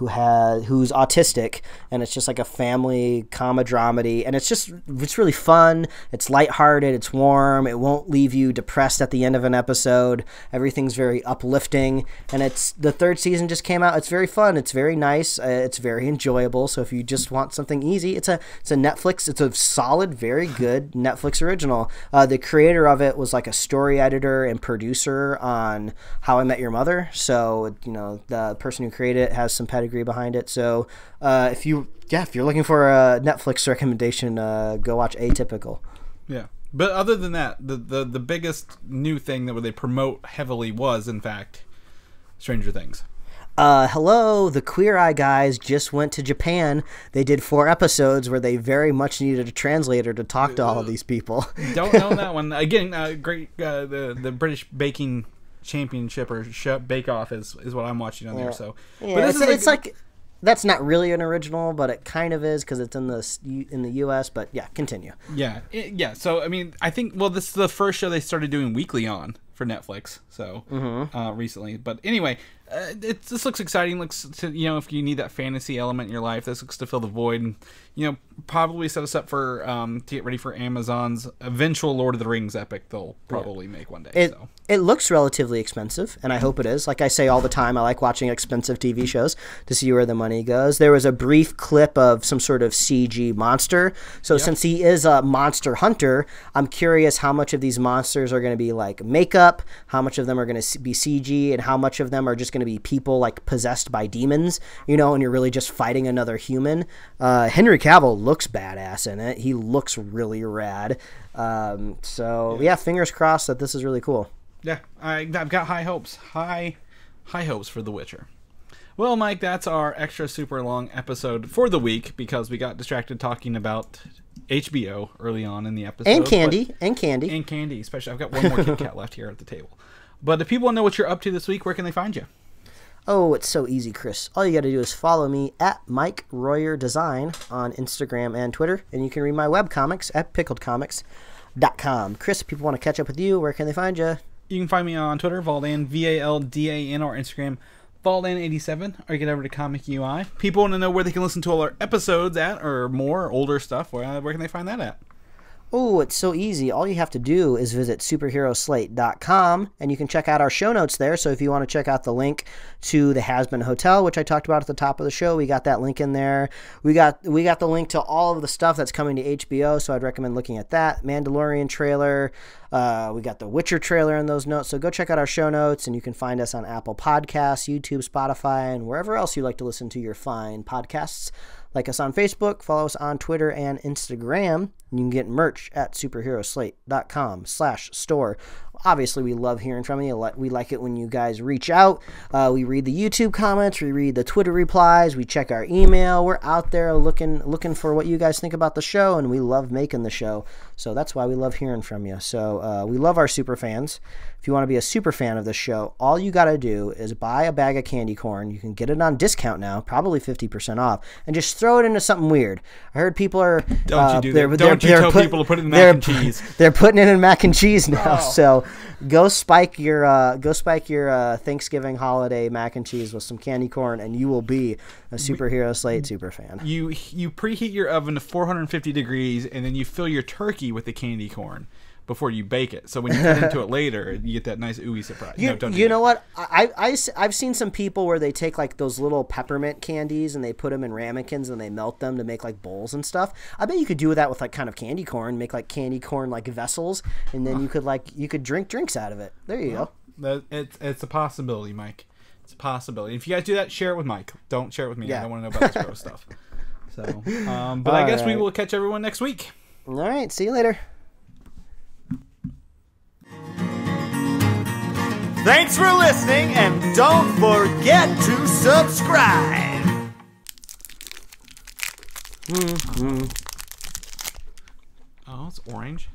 who's autistic, and it's just like a family dramedy, and it's really fun. It's lighthearted, it's warm, it won't leave you depressed at the end of an episode. Everything's very uplifting, and it's the 3rd season just came out. It's very fun, it's very nice, it's very enjoyable. So if you just want something easy, it's a Netflix, it's a solid, very good Netflix original. The creator of it was like a story editor and producer on How I Met Your Mother, so the person who created it has some pedigree behind it. So if you're looking for a Netflix recommendation, go watch Atypical. Yeah, but other than that, the biggest new thing that they promote heavily was, in fact, Stranger Things. Hello, the Queer Eye guys just went to Japan. They did 4 episodes where they very much needed a translator to talk to all of these people. Don't know that one. Again, great. The British Baking Championship or Bake Off is what I'm watching on there. So, yeah, but it's like that's not really an original, but it kind of is because it's in the U.S. But yeah, continue. Yeah. So I mean, I think this is the first show they started doing weekly on for Netflix. So recently, but anyway, this looks exciting. Looks to if you need that fantasy element in your life, this looks to fill the void, and probably set us up for to get ready for Amazon's eventual Lord of the Rings epic they'll probably make one day. It looks relatively expensive, and I hope it is. Like I say all the time, I like watching expensive TV shows to see where the money goes. There was a brief clip of some sort of CG monster. So since he is a monster hunter, I'm curious how much of these monsters are going to be like makeup, how much of them are going to be CG, and how much of them are just going to be people like possessed by demons, and you're really just fighting another human. Henry Cavill looks badass in it. He looks really rad. Fingers crossed that this is really cool. Yeah, I've got high hopes. High hopes for The Witcher. Well, Mike, that's our extra super long episode for the week because we got distracted talking about HBO early on in the episode. And candy. Especially, I've got one more Kit Kat left here at the table. But if people want to know what you're up to this week, where can they find you? Oh, it's so easy, Chris. All you got to do is follow me at Mike Royer Design on Instagram and Twitter, and you can read my webcomics at pickledcomics.com. Chris, if people want to catch up with you, where can they find you? You can find me on Twitter, Valdan, VALDAN, or Instagram, Valdan87, or you get over to Comic UI. People want to know where they can listen to all our episodes at, or more older stuff. Where can they find that at? Oh, it's so easy. All you have to do is visit superheroslate.com, and you can check out our show notes there. So if you want to check out the link to the Has-Been Hotel, which I talked about at the top of the show, we got that link in there. We got the link to all of the stuff that's coming to HBO, so I'd recommend looking at that. Mandalorian trailer. We got the Witcher trailer in those notes. So go check out our show notes, and you can find us on Apple Podcasts, YouTube, Spotify, and wherever else you like to listen to your fine podcasts. Like us on Facebook, follow us on Twitter and Instagram. You can get merch at superheroslate.com/store. Obviously, we love hearing from you. We like it when you guys reach out. We read the YouTube comments. We read the Twitter replies. We check our email. We're out there looking for what you guys think about the show, and we love making the show. So that's why we love hearing from you. So we love our super fans. If you want to be a super fan of the show, all you got to do is buy a bag of candy corn. You can get it on discount now, probably 50% off, and just throw it into something weird. I heard people are... Don't you do that. Don't you tell people to put it in mac and cheese. They're putting it in mac and cheese now, so... Go spike your Thanksgiving holiday mac and cheese with some candy corn, and you will be a Superhero Slate super fan. You preheat your oven to 450 degrees, and then you fill your turkey with the candy corn before you bake it. So when you cut into it later, you get that nice ooey surprise. You know what? I've seen some people where they take like those little peppermint candies and they put them in ramekins and they melt them to make like bowls and stuff. I bet you could do that with like kind of candy corn, make like candy corn like vessels, and then you could drink drinks out of it. There you go. It's a possibility, Mike. It's a possibility. If you guys do that, share it with Mike. Don't share it with me. Yeah. I don't want to know about this gross stuff. So, but I guess we right. will catch everyone next week. All right, see you later. Thanks for listening, and don't forget to subscribe. Oh, it's orange.